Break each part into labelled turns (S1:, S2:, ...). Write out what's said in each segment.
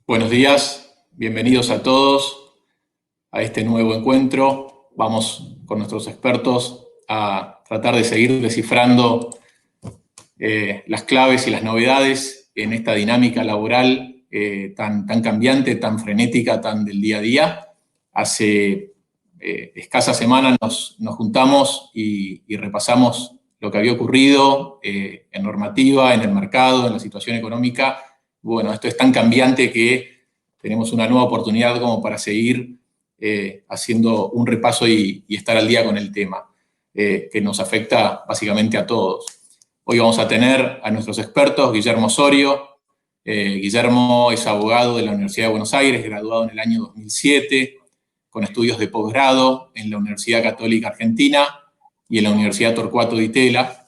S1: Buenos días, bienvenidos a todos a este nuevo encuentro. Vamos con nuestros expertos a tratar de seguir descifrando las claves y las novedades en esta dinámica laboral tan cambiante, tan frenética, tan del día a día. Hace escasa semana nos juntamos y repasamos lo que había ocurrido en normativa, en el mercado, en la situación económica. Bueno, esto es tan cambiante que tenemos una nueva oportunidad como para seguir haciendo un repaso y estar al día con el tema, que nos afecta básicamente a todos. Hoy vamos a tener a nuestros expertos, Guillermo Osorio. Guillermo es abogado de la Universidad de Buenos Aires, graduado en el año 2007, con estudios de posgrado en la Universidad Católica Argentina y en la Universidad Torcuato Di Tella.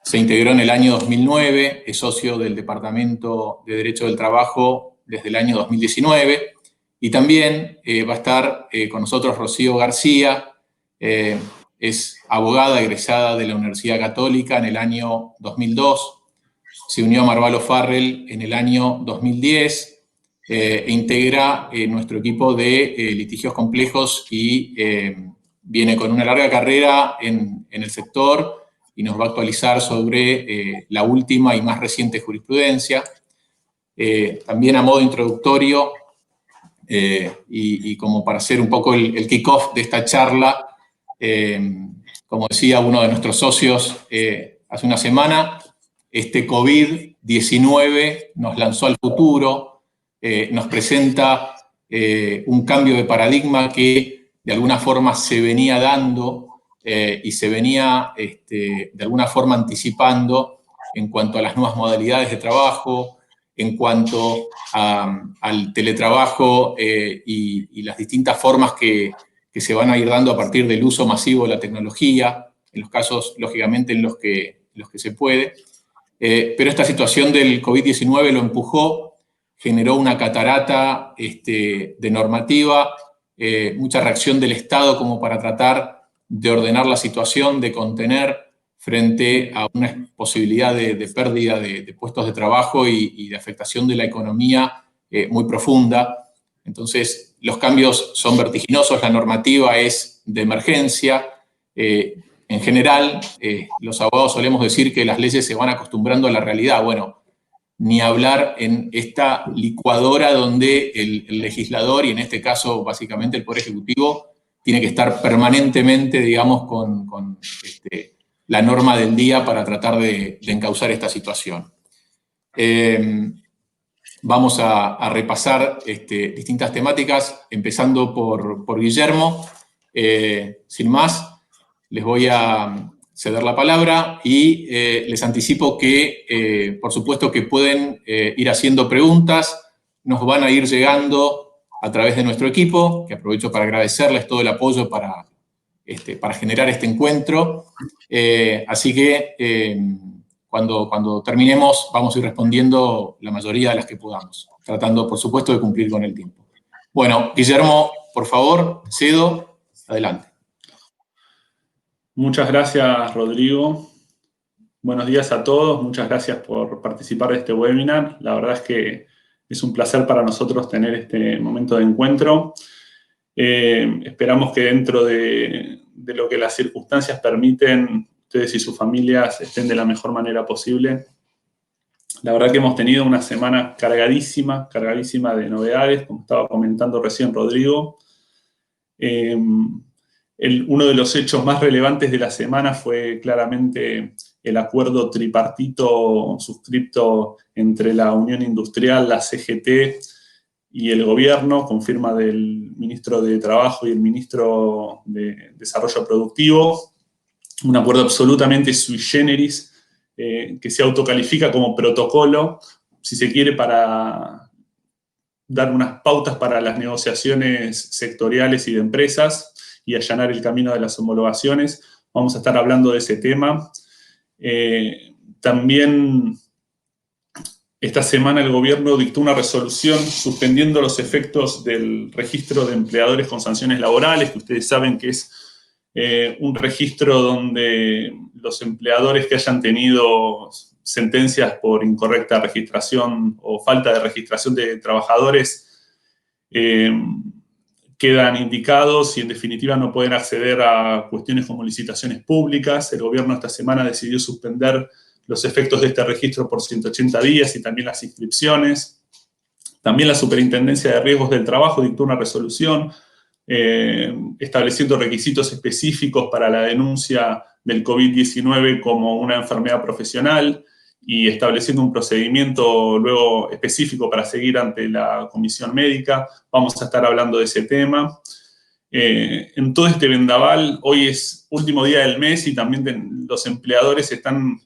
S1: Se integró en el año 2009, es socio del Departamento de Derecho del Trabajo desde el año 2019, y también va a estar con nosotros Rocío García. Es abogada egresada de la Universidad Católica en el año 2002, se unió a Marvalo Farrell en el año 2010 e integra nuestro equipo de litigios complejos y viene con una larga carrera en el sector y nos va a actualizar sobre la última y más reciente jurisprudencia. También a modo introductorio y como para hacer un poco el kick-off de esta charla, como decía uno de nuestros socios hace una semana, este COVID-19 nos lanzó al futuro, nos presenta un cambio de paradigma que de alguna forma se venía dando y se venía de alguna forma anticipando en cuanto a las nuevas modalidades de trabajo, en cuanto al teletrabajo y las distintas formas que se van a ir dando a partir del uso masivo de la tecnología, en los casos, lógicamente, en los que se puede. Pero esta situación del COVID-19 lo empujó, generó una catarata de normativa, mucha reacción del Estado como para tratar de ordenar la situación, de contener frente a una posibilidad de pérdida de puestos de trabajo y de afectación de la economía muy profunda. Entonces, los cambios son vertiginosos, la normativa es de emergencia. En general, los abogados solemos decir que las leyes se van acostumbrando a la realidad. Bueno, ni hablar en esta licuadora donde el legislador, y en este caso básicamente el Poder Ejecutivo, tiene que estar permanentemente, digamos, con la norma del día para tratar de encauzar esta situación. Vamos a repasar distintas temáticas, empezando por Guillermo. Sin más, les voy a ceder la palabra y les anticipo que, por supuesto, que pueden ir haciendo preguntas, nos van a ir llegando a través de nuestro equipo, que aprovecho para agradecerles todo el apoyo para generar este encuentro. Así que cuando terminemos vamos a ir respondiendo la mayoría de las que podamos, tratando, por supuesto, de cumplir con el tiempo. Bueno, Guillermo, por favor, cedo, adelante.
S2: Muchas gracias, Rodrigo. Buenos días a todos, muchas gracias por participar de este webinar. La verdad es que es un placer para nosotros tener este momento de encuentro. Esperamos que dentro de lo que las circunstancias permiten, ustedes y sus familias estén de la mejor manera posible. La verdad que hemos tenido una semana cargadísima de novedades, como estaba comentando recién Rodrigo. Uno de los hechos más relevantes de la semana fue claramente el acuerdo tripartito suscripto entre la Unión Industrial, la CGT y el gobierno, con firma del ministro de Trabajo y el ministro de Desarrollo Productivo. Un acuerdo absolutamente sui generis que se autocalifica como protocolo, si se quiere, para dar unas pautas para las negociaciones sectoriales y de empresas y allanar el camino de las homologaciones. Vamos a estar hablando de ese tema. También esta semana el gobierno dictó una resolución suspendiendo los efectos del registro de empleadores con sanciones laborales, que ustedes saben que es un registro donde los empleadores que hayan tenido sentencias por incorrecta registración o falta de registración de trabajadores quedan indicados y en definitiva no pueden acceder a cuestiones como licitaciones públicas. El gobierno esta semana decidió suspender los efectos de este registro por 180 días y también las inscripciones. También la Superintendencia de Riesgos del Trabajo dictó una resolución estableciendo requisitos específicos para la denuncia del COVID-19 como una enfermedad profesional y estableciendo un procedimiento luego específico para seguir ante la comisión médica. Vamos a estar hablando de ese tema. En todo este vendaval, hoy es último día del mes y también los empleadores están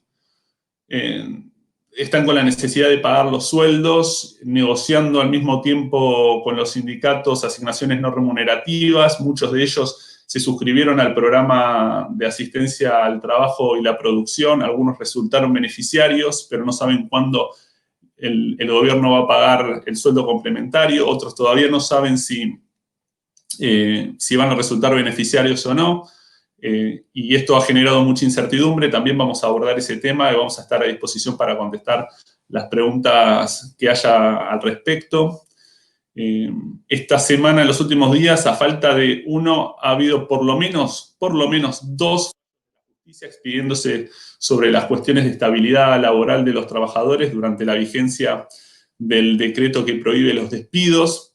S2: con la necesidad de pagar los sueldos, negociando al mismo tiempo con los sindicatos asignaciones no remunerativas. Muchos de ellos se suscribieron al programa de asistencia al trabajo y la producción. Algunos resultaron beneficiarios, pero no saben cuándo el gobierno va a pagar el sueldo complementario. Otros todavía no saben si van a resultar beneficiarios o no. Y esto ha generado mucha incertidumbre. También vamos a abordar ese tema y vamos a estar a disposición para contestar las preguntas que haya al respecto. Esta semana, en los últimos días, a falta de uno, ha habido por lo menos dos justicia expidiéndose sobre las cuestiones de estabilidad laboral de los trabajadores durante la vigencia del decreto que prohíbe los despidos.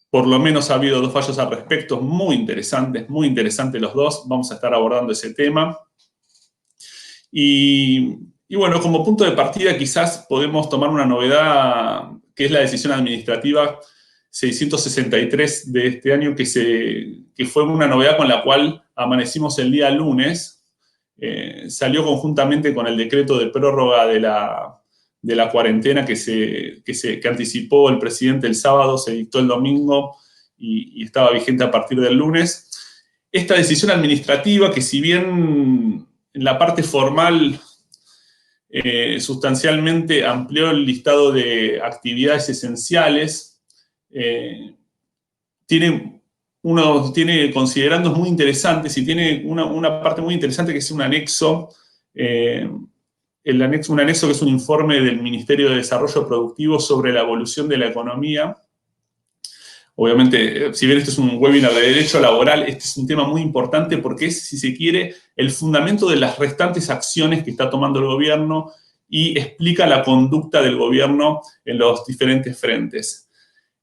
S2: Por lo menos ha habido dos fallos al respecto, muy interesantes los dos. Vamos a estar abordando ese tema. Y bueno, como punto de partida quizás podemos tomar una novedad, que es la decisión administrativa 663 de este año, que fue una novedad con la cual amanecimos el día lunes. Salió conjuntamente con el decreto de prórroga de la cuarentena que anticipó el presidente el sábado, se dictó el domingo y estaba vigente a partir del lunes. Esta decisión administrativa, que si bien en la parte formal sustancialmente amplió el listado de actividades esenciales, tiene considerandos muy interesantes y tiene una parte muy interesante que es un anexo, un anexo que es un informe del Ministerio de Desarrollo Productivo sobre la evolución de la economía. Obviamente, si bien este es un webinar de derecho laboral, este es un tema muy importante porque es, si se quiere, el fundamento de las restantes acciones que está tomando el gobierno y explica la conducta del gobierno en los diferentes frentes.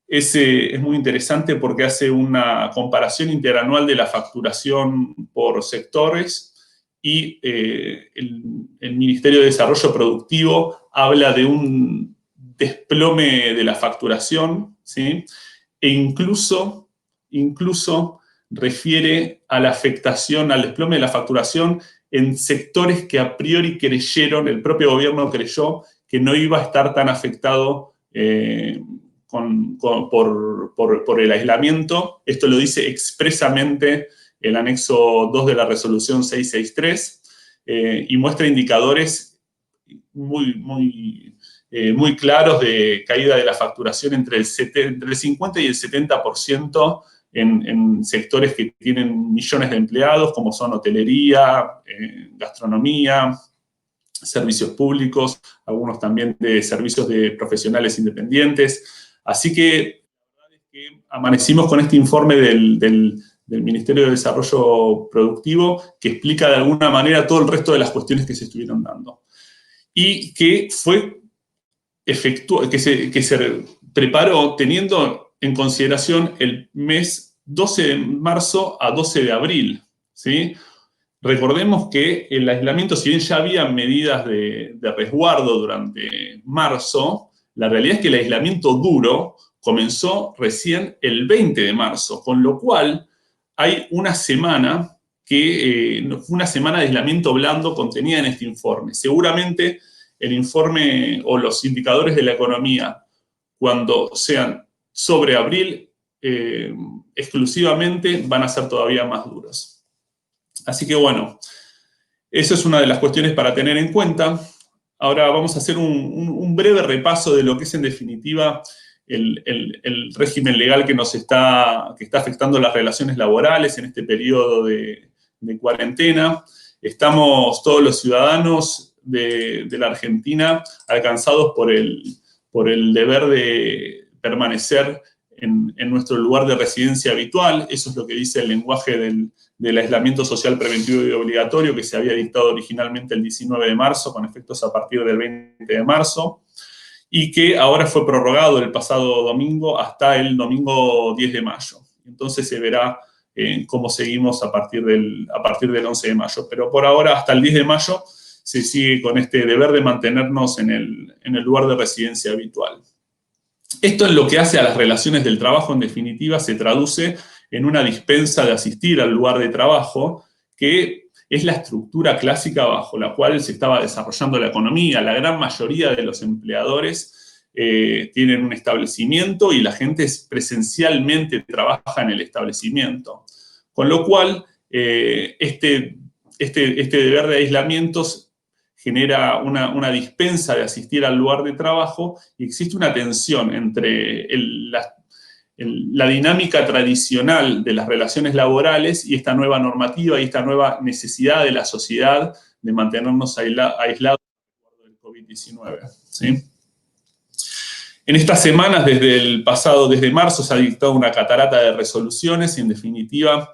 S2: Es muy interesante porque hace una comparación interanual de la facturación por sectores y el Ministerio de Desarrollo Productivo habla de un desplome de la facturación, ¿sí? E incluso refiere a la afectación, al desplome de la facturación en sectores que a priori creyeron, el propio gobierno creyó que no iba a estar tan afectado por el aislamiento. Esto lo dice expresamente el anexo 2 de la resolución 663 y muestra indicadores muy claros de caída de la facturación entre el 50 y el 70% en sectores que tienen millones de empleados, como son hotelería, gastronomía, servicios públicos, algunos también de servicios de profesionales independientes. Así que la verdad es que amanecimos con este informe del Ministerio de Desarrollo Productivo que explica de alguna manera todo el resto de las cuestiones que se estuvieron dando. Y que se preparó teniendo en consideración el mes 12 de marzo a 12 de abril, ¿sí? Recordemos que el aislamiento, si bien ya había medidas de resguardo durante marzo, la realidad es que el aislamiento duro comenzó recién el 20 de marzo, con lo cual hay una semana una semana de aislamiento blando contenida en este informe. Seguramente el informe o los indicadores de la economía, cuando sean sobre abril exclusivamente, van a ser todavía más duros. Así que bueno, eso es una de las cuestiones para tener en cuenta. Ahora vamos a hacer un breve repaso de lo que es en definitiva el régimen legal que está afectando las relaciones laborales en este periodo de cuarentena. estamos todos los ciudadanos de la Argentina alcanzados por el deber de permanecer en nuestro lugar de residencia habitual. Eso es lo que dice el lenguaje del aislamiento social preventivo y obligatorio que se había dictado originalmente el 19 de marzo, con efectos a partir del 20 de marzo, y que ahora fue prorrogado el pasado domingo hasta el domingo 10 de mayo. Entonces se verá cómo seguimos a partir del 11 de mayo. Pero por ahora, hasta el 10 de mayo, se sigue con este deber de mantenernos en el lugar de residencia habitual. Esto en lo que hace a las relaciones del trabajo, en definitiva, se traduce en una dispensa de asistir al lugar de trabajo, que es la estructura clásica bajo la cual se estaba desarrollando la economía. La gran mayoría de los empleadores tienen un establecimiento y la gente presencialmente trabaja en el establecimiento. Con lo cual, este deber de aislamientos genera una dispensa de asistir al lugar de trabajo y existe una tensión entre la dinámica tradicional de las relaciones laborales y esta nueva normativa y esta nueva necesidad de la sociedad de mantenernos aislados del COVID-19. ¿Sí? En estas semanas, desde marzo, se ha dictado una catarata de resoluciones y, en definitiva,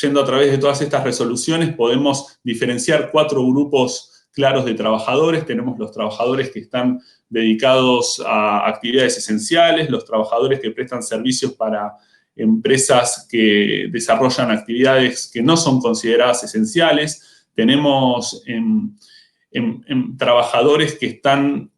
S2: yendo a través de todas estas resoluciones, podemos diferenciar 4 grupos claros de trabajadores. Tenemos los trabajadores que están dedicados a actividades esenciales, los trabajadores que prestan servicios para empresas que desarrollan actividades que no son consideradas esenciales. Tenemos trabajadores que están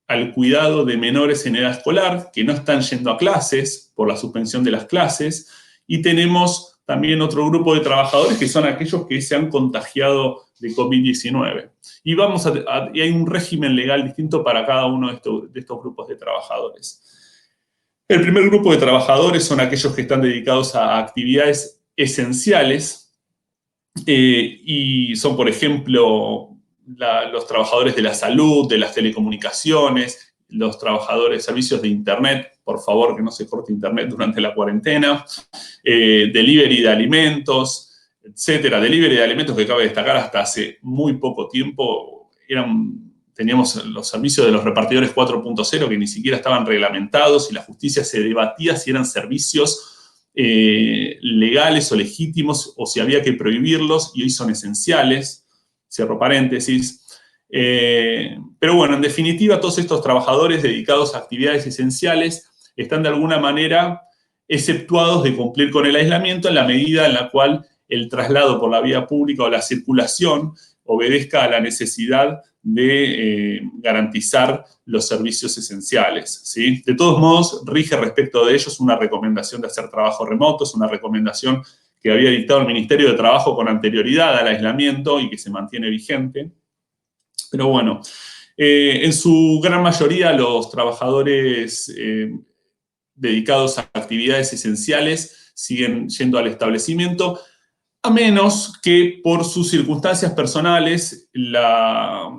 S2: al cuidado de menores en edad escolar, que no están yendo a clases por la suspensión de las clases, y tenemos también otro grupo de trabajadores que son aquellos que se han contagiado de COVID-19. Y hay un régimen legal distinto para cada uno de estos grupos de trabajadores. El primer grupo de trabajadores son aquellos que están dedicados a actividades esenciales y son, por ejemplo, los trabajadores de la salud, de las telecomunicaciones, los trabajadores de servicios de Internet, por favor que no se corte Internet durante la cuarentena, delivery de alimentos, etcétera. Delivery de alimentos que cabe destacar hasta hace muy poco tiempo teníamos los servicios de los repartidores 4.0 que ni siquiera estaban reglamentados y la justicia se debatía si eran servicios legales o legítimos o si había que prohibirlos, y hoy son esenciales, cierro paréntesis. Pero bueno, en definitiva, todos estos trabajadores dedicados a actividades esenciales están de alguna manera exceptuados de cumplir con el aislamiento en la medida en la cual el traslado por la vía pública o la circulación obedezca a la necesidad de garantizar los servicios esenciales, ¿sí? De todos modos, rige respecto de ellos una recomendación de hacer trabajo remoto, es una recomendación que había dictado el Ministerio de Trabajo con anterioridad al aislamiento y que se mantiene vigente. Pero bueno, en su gran mayoría los trabajadores dedicados a actividades esenciales siguen yendo al establecimiento, a menos que por sus circunstancias personales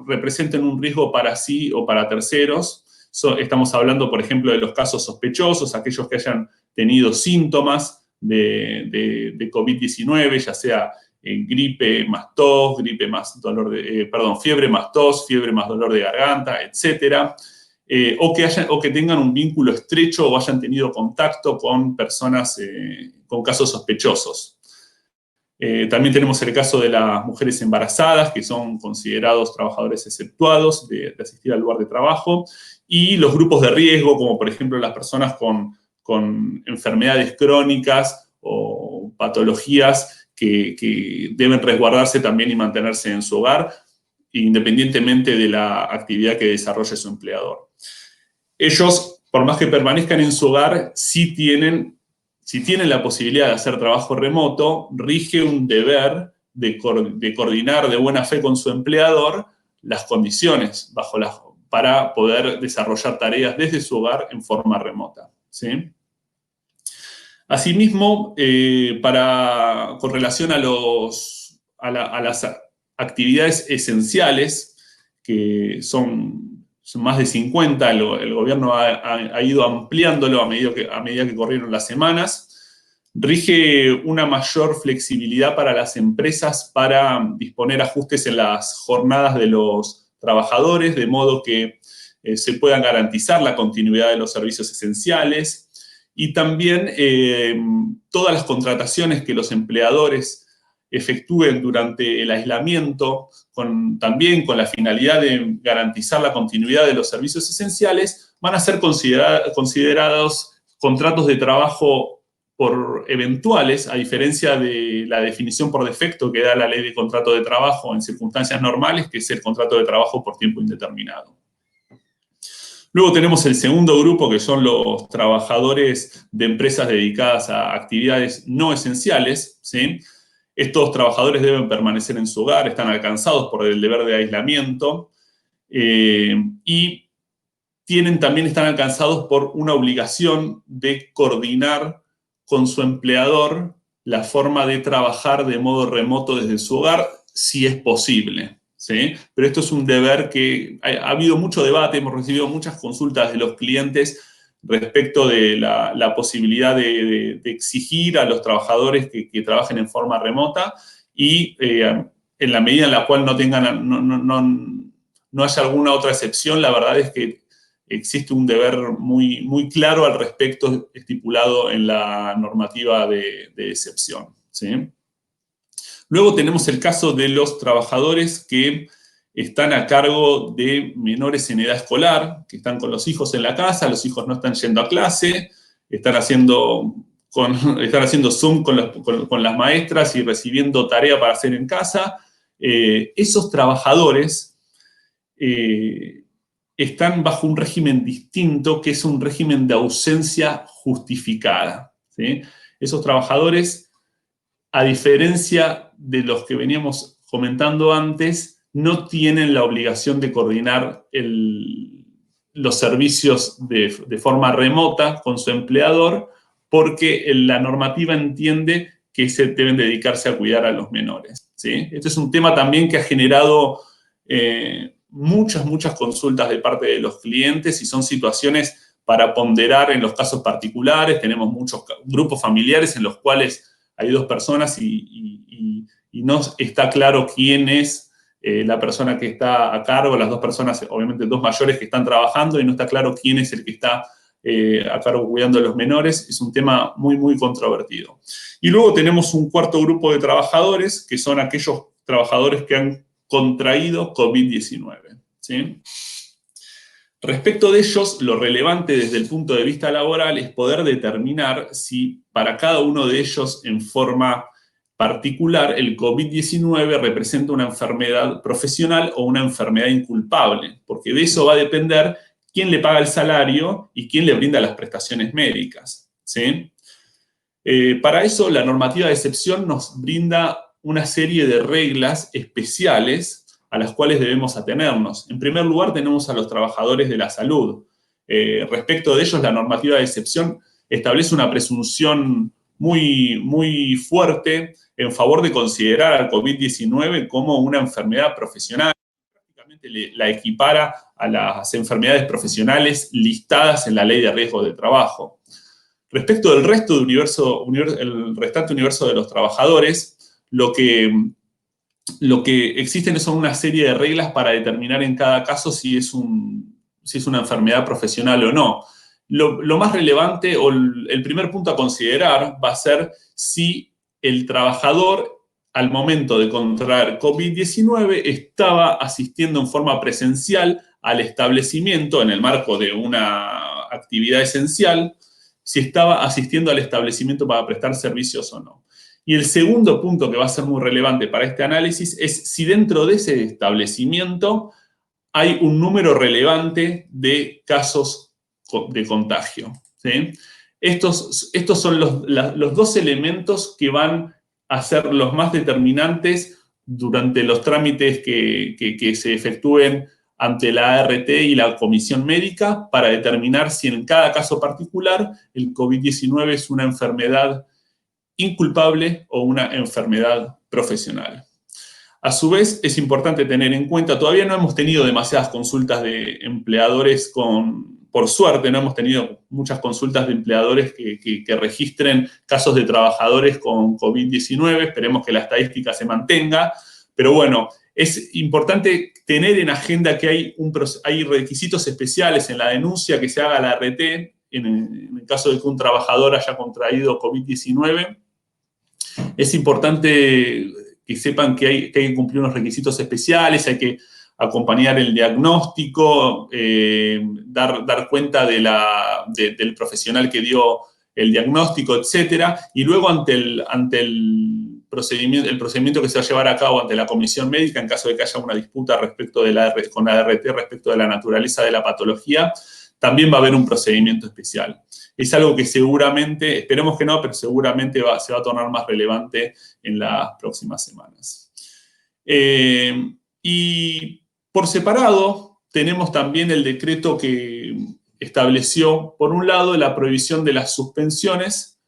S2: representen un riesgo para sí o para terceros. Estamos hablando, por ejemplo, de los casos sospechosos, aquellos que hayan tenido síntomas de COVID-19, ya sea gripe más tos, fiebre más tos, fiebre más dolor de garganta, etcétera. O que tengan un vínculo estrecho o hayan tenido contacto con personas con casos sospechosos. También tenemos el caso de las mujeres embarazadas, que son considerados trabajadores exceptuados de asistir al lugar de trabajo, y los grupos de riesgo, como por ejemplo las personas con enfermedades crónicas o patologías que deben resguardarse también y mantenerse en su hogar, independientemente de la actividad que desarrolle su empleador. Ellos, por más que permanezcan en su hogar, si tienen la posibilidad de hacer trabajo remoto, rige un deber de coordinar de buena fe con su empleador las condiciones para poder desarrollar tareas desde su hogar en forma remota, ¿sí? Asimismo, con relación a las actividades esenciales, que son más de 50, el gobierno ha ido ampliándolo a medida que corrieron las semanas. Rige una mayor flexibilidad para las empresas para disponer ajustes en las jornadas de los trabajadores, de modo que se puedan garantizar la continuidad de los servicios esenciales, y también todas las contrataciones que los empleadores efectúen durante el aislamiento, también con la finalidad de garantizar la continuidad de los servicios esenciales, van a ser considerados contratos de trabajo por eventuales, a diferencia de la definición por defecto que da la ley de contrato de trabajo en circunstancias normales, que es el contrato de trabajo por tiempo indeterminado. Luego tenemos el segundo grupo, que son los trabajadores de empresas dedicadas a actividades no esenciales, ¿sí? Estos trabajadores deben permanecer en su hogar, están alcanzados por el deber de aislamiento y también están alcanzados por una obligación de coordinar con su empleador la forma de trabajar de modo remoto desde su hogar, si es posible, ¿sí? Pero esto es un deber que ha habido mucho debate, hemos recibido muchas consultas de los clientes respecto de la posibilidad de exigir a los trabajadores que trabajen en forma remota y en la medida en la cual no haya alguna otra excepción, la verdad es que existe un deber muy claro al respecto estipulado en la normativa de excepción, ¿sí? Luego tenemos el caso de los trabajadores que están a cargo de menores en edad escolar, que están con los hijos en la casa, los hijos no están yendo a clase, están haciendo Zoom con las maestras y recibiendo tarea para hacer en casa. Esos trabajadores están bajo un régimen distinto, que es un régimen de ausencia justificada, ¿sí? Esos trabajadores, a diferencia de los que veníamos comentando antes, no tienen la obligación de coordinar los servicios de forma remota con su empleador, porque la normativa entiende que deben dedicarse a cuidar a los menores, ¿sí? Este es un tema también que ha generado muchas consultas de parte de los clientes y son situaciones para ponderar en los casos particulares. Tenemos muchos grupos familiares en los cuales hay dos personas y no está claro quién es la persona que está a cargo, las dos personas, obviamente dos mayores que están trabajando, y no está claro quién es el que está a cargo cuidando a los menores. Es un tema muy controvertido. Y luego tenemos un cuarto grupo de trabajadores, que son aquellos trabajadores que han contraído COVID-19, ¿sí? Respecto de ellos, lo relevante desde el punto de vista laboral es poder determinar si para cada uno de ellos en forma particular el COVID-19 representa una enfermedad profesional o una enfermedad inculpable, porque de eso va a depender quién le paga el salario y quién le brinda las prestaciones médicas, ¿sí? Para eso, la normativa de excepción nos brinda una serie de reglas especiales a las cuales debemos atenernos. En primer lugar, tenemos a los trabajadores de la salud. Respecto de ellos, la normativa de excepción establece una presunción muy fuerte en favor de considerar al COVID-19 como una enfermedad profesional. Prácticamente la equipara a las enfermedades profesionales listadas en la Ley de Riesgo del Trabajo. Respecto del resto del el restante universo de los trabajadores, lo que existen son una serie de reglas para determinar en cada caso si es una enfermedad profesional o no. Lo más relevante o el primer punto a considerar va a ser si el trabajador, al momento de contraer COVID-19, estaba asistiendo en forma presencial al establecimiento en el marco de una actividad esencial, si estaba asistiendo al establecimiento para prestar servicios o no. Y el segundo punto que va a ser muy relevante para este análisis es si dentro de ese establecimiento hay un número relevante de casos de contagio, ¿sí? Estos son los dos elementos que van a ser los más determinantes durante los trámites que se efectúen ante la ART y la Comisión Médica para determinar si en cada caso particular el COVID-19 es una enfermedad inculpable o una enfermedad profesional. A su vez, es importante tener en cuenta, todavía no hemos tenido demasiadas consultas de empleadores con por suerte, no hemos tenido muchas consultas de empleadores que registren casos de trabajadores con COVID-19. Esperemos que la estadística se mantenga. Pero bueno, es importante tener en agenda que hay requisitos especiales en la denuncia que se haga a la ART en el caso de que un trabajador haya contraído COVID-19. Es importante que sepan que hay que cumplir unos requisitos especiales, hay que acompañar el diagnóstico, dar cuenta del profesional que dio el diagnóstico, etcétera, y luego ante el procedimiento que se va a llevar a cabo ante la comisión médica, en caso de que haya una disputa con la ART respecto de la naturaleza de la patología, también va a haber un procedimiento especial. Es algo que seguramente, esperemos que no, pero seguramente se va a tornar más relevante en las próximas semanas. Y por separado, tenemos también el decreto que estableció, por un lado, la prohibición de las suspensiones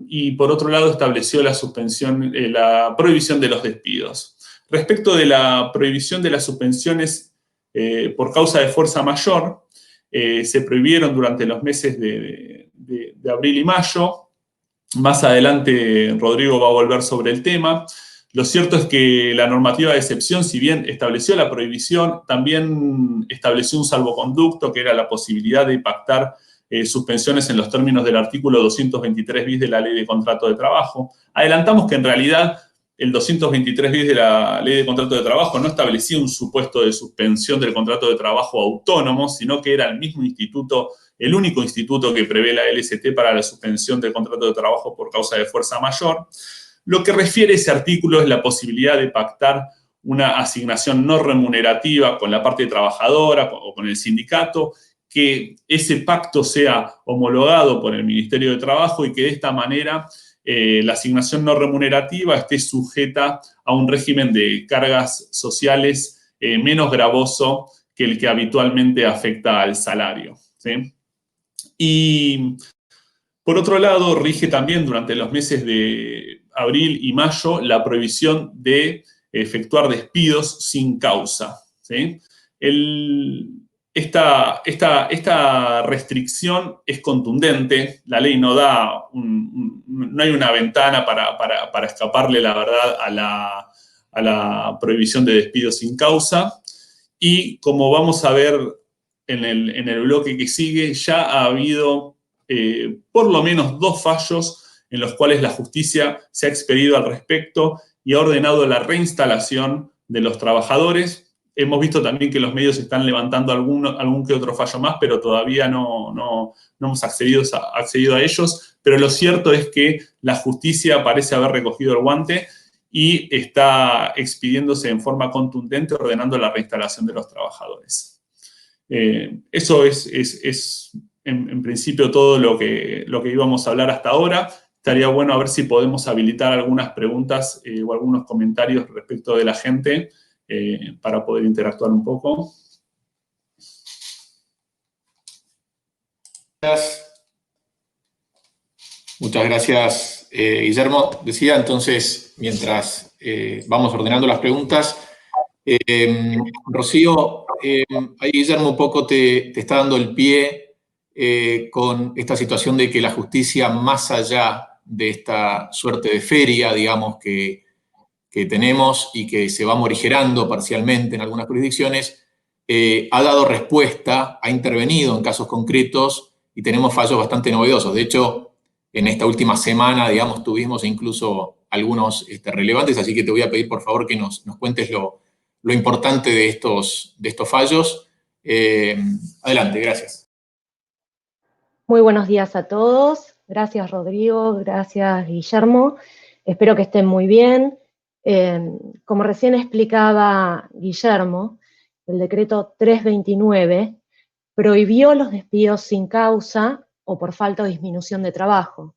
S2: y por otro lado estableció la prohibición de los despidos. Respecto de la prohibición de las suspensiones por causa de fuerza mayor, se prohibieron durante los meses de abril y mayo. Más adelante Rodrigo va a volver sobre el tema. Lo cierto es que la normativa de excepción, si bien estableció la prohibición, también estableció un salvoconducto, que era la posibilidad de pactar suspensiones en los términos del artículo 223 bis de la Ley de Contrato de Trabajo. Adelantamos que en realidad el 223 bis de la Ley de Contrato de Trabajo no establecía un supuesto de suspensión del contrato de trabajo autónomo, sino que era el mismo instituto, el único instituto que prevé la LST para la suspensión del contrato de trabajo por causa de fuerza mayor. Lo que refiere ese artículo es la posibilidad de pactar una asignación no remunerativa con la parte trabajadora o con el sindicato, que ese pacto sea homologado por el Ministerio de Trabajo y que de esta manera la asignación no remunerativa esté sujeta a un régimen de cargas sociales menos gravoso que el que habitualmente afecta al salario, ¿sí? Y por otro lado, rige también durante los meses de abril y mayo la prohibición de efectuar despidos sin causa, ¿sí? Esta restricción es contundente, la ley no hay una ventana para escaparle, la verdad, a la prohibición de despidos sin causa. Y como vamos a ver en el bloque que sigue, ya ha habido por lo menos 2 fallos en los cuales la justicia se ha expedido al respecto y ha ordenado la reinstalación de los trabajadores. Hemos visto también que los medios están levantando algún que otro fallo más, pero todavía no hemos accedido a ellos. Pero lo cierto es que la justicia parece haber recogido el guante y está expidiéndose en forma contundente, ordenando la reinstalación de los trabajadores. Eso es en principio todo lo que íbamos a hablar hasta ahora. Estaría bueno a ver si podemos habilitar algunas preguntas o algunos comentarios respecto de la gente para poder interactuar un poco.
S1: Muchas gracias, Guillermo. Decía entonces, mientras vamos ordenando las preguntas, Rocío, ahí Guillermo un poco te está dando el pie con esta situación de que la justicia, más allá de esta suerte de feria, digamos, que tenemos y que se va morigerando parcialmente en algunas jurisdicciones, ha dado respuesta, ha intervenido en casos concretos y tenemos fallos bastante novedosos. De hecho, en esta última semana, digamos, tuvimos incluso algunos relevantes, así que te voy a pedir, por favor, que nos cuentes lo importante de estos fallos. Adelante, gracias.
S3: Muy buenos días a todos. Gracias, Rodrigo. Gracias, Guillermo. Espero que estén muy bien. Como recién explicaba Guillermo, el decreto 329 prohibió los despidos sin causa o por falta o disminución de trabajo.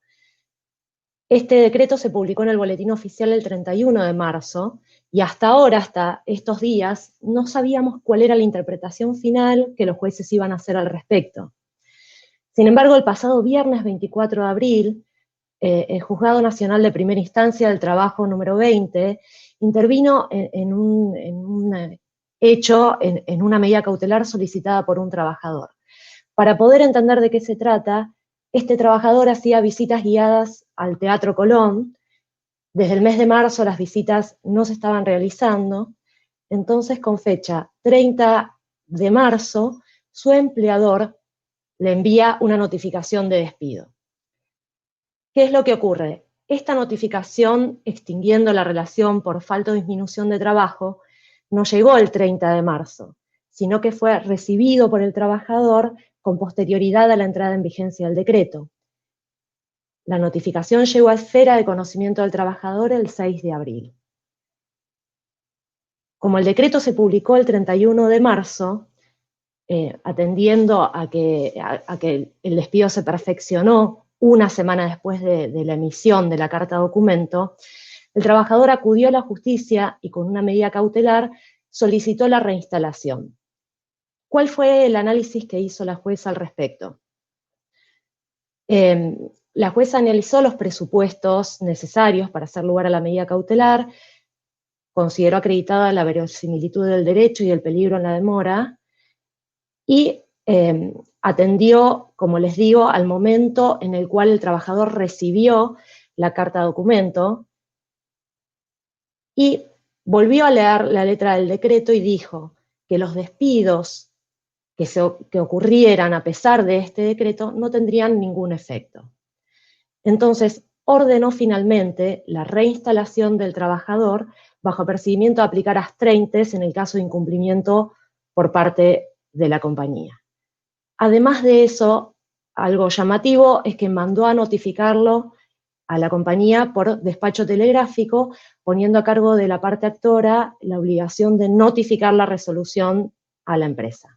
S3: Este decreto se publicó en el Boletín Oficial el 31 de marzo y hasta ahora, hasta estos días, no sabíamos cuál era la interpretación final que los jueces iban a hacer al respecto. Sin embargo, el pasado viernes 24 de abril, el Juzgado Nacional de Primera Instancia del Trabajo número 20 intervino en un hecho, en una medida cautelar solicitada por un trabajador. Para poder entender de qué se trata, este trabajador hacía visitas guiadas al Teatro Colón. Desde el mes de marzo las visitas no se estaban realizando, entonces con fecha 30 de marzo, su empleador le envía una notificación de despido. ¿Qué es lo que ocurre? Esta notificación, extinguiendo la relación por falta o disminución de trabajo, no llegó el 30 de marzo, sino que fue recibido por el trabajador con posterioridad a la entrada en vigencia del decreto. La notificación llegó a esfera de conocimiento del trabajador el 6 de abril. Como el decreto se publicó el 31 de marzo, atendiendo a que el despido se perfeccionó una semana después de la emisión de la carta documento, el trabajador acudió a la justicia y con una medida cautelar solicitó la reinstalación. ¿Cuál fue el análisis que hizo la jueza al respecto? La jueza analizó los presupuestos necesarios para hacer lugar a la medida cautelar, consideró acreditada la verosimilitud del derecho y el peligro en la demora, y atendió, como les digo, al momento en el cual el trabajador recibió la carta documento, y volvió a leer la letra del decreto y dijo que los despidos que ocurrieran a pesar de este decreto no tendrían ningún efecto. Entonces, ordenó finalmente la reinstalación del trabajador bajo apercibimiento de aplicar astreintes en el caso de incumplimiento por parte de la compañía. Además de eso, algo llamativo es que mandó a notificarlo a la compañía por despacho telegráfico, poniendo a cargo de la parte actora la obligación de notificar la resolución a la empresa.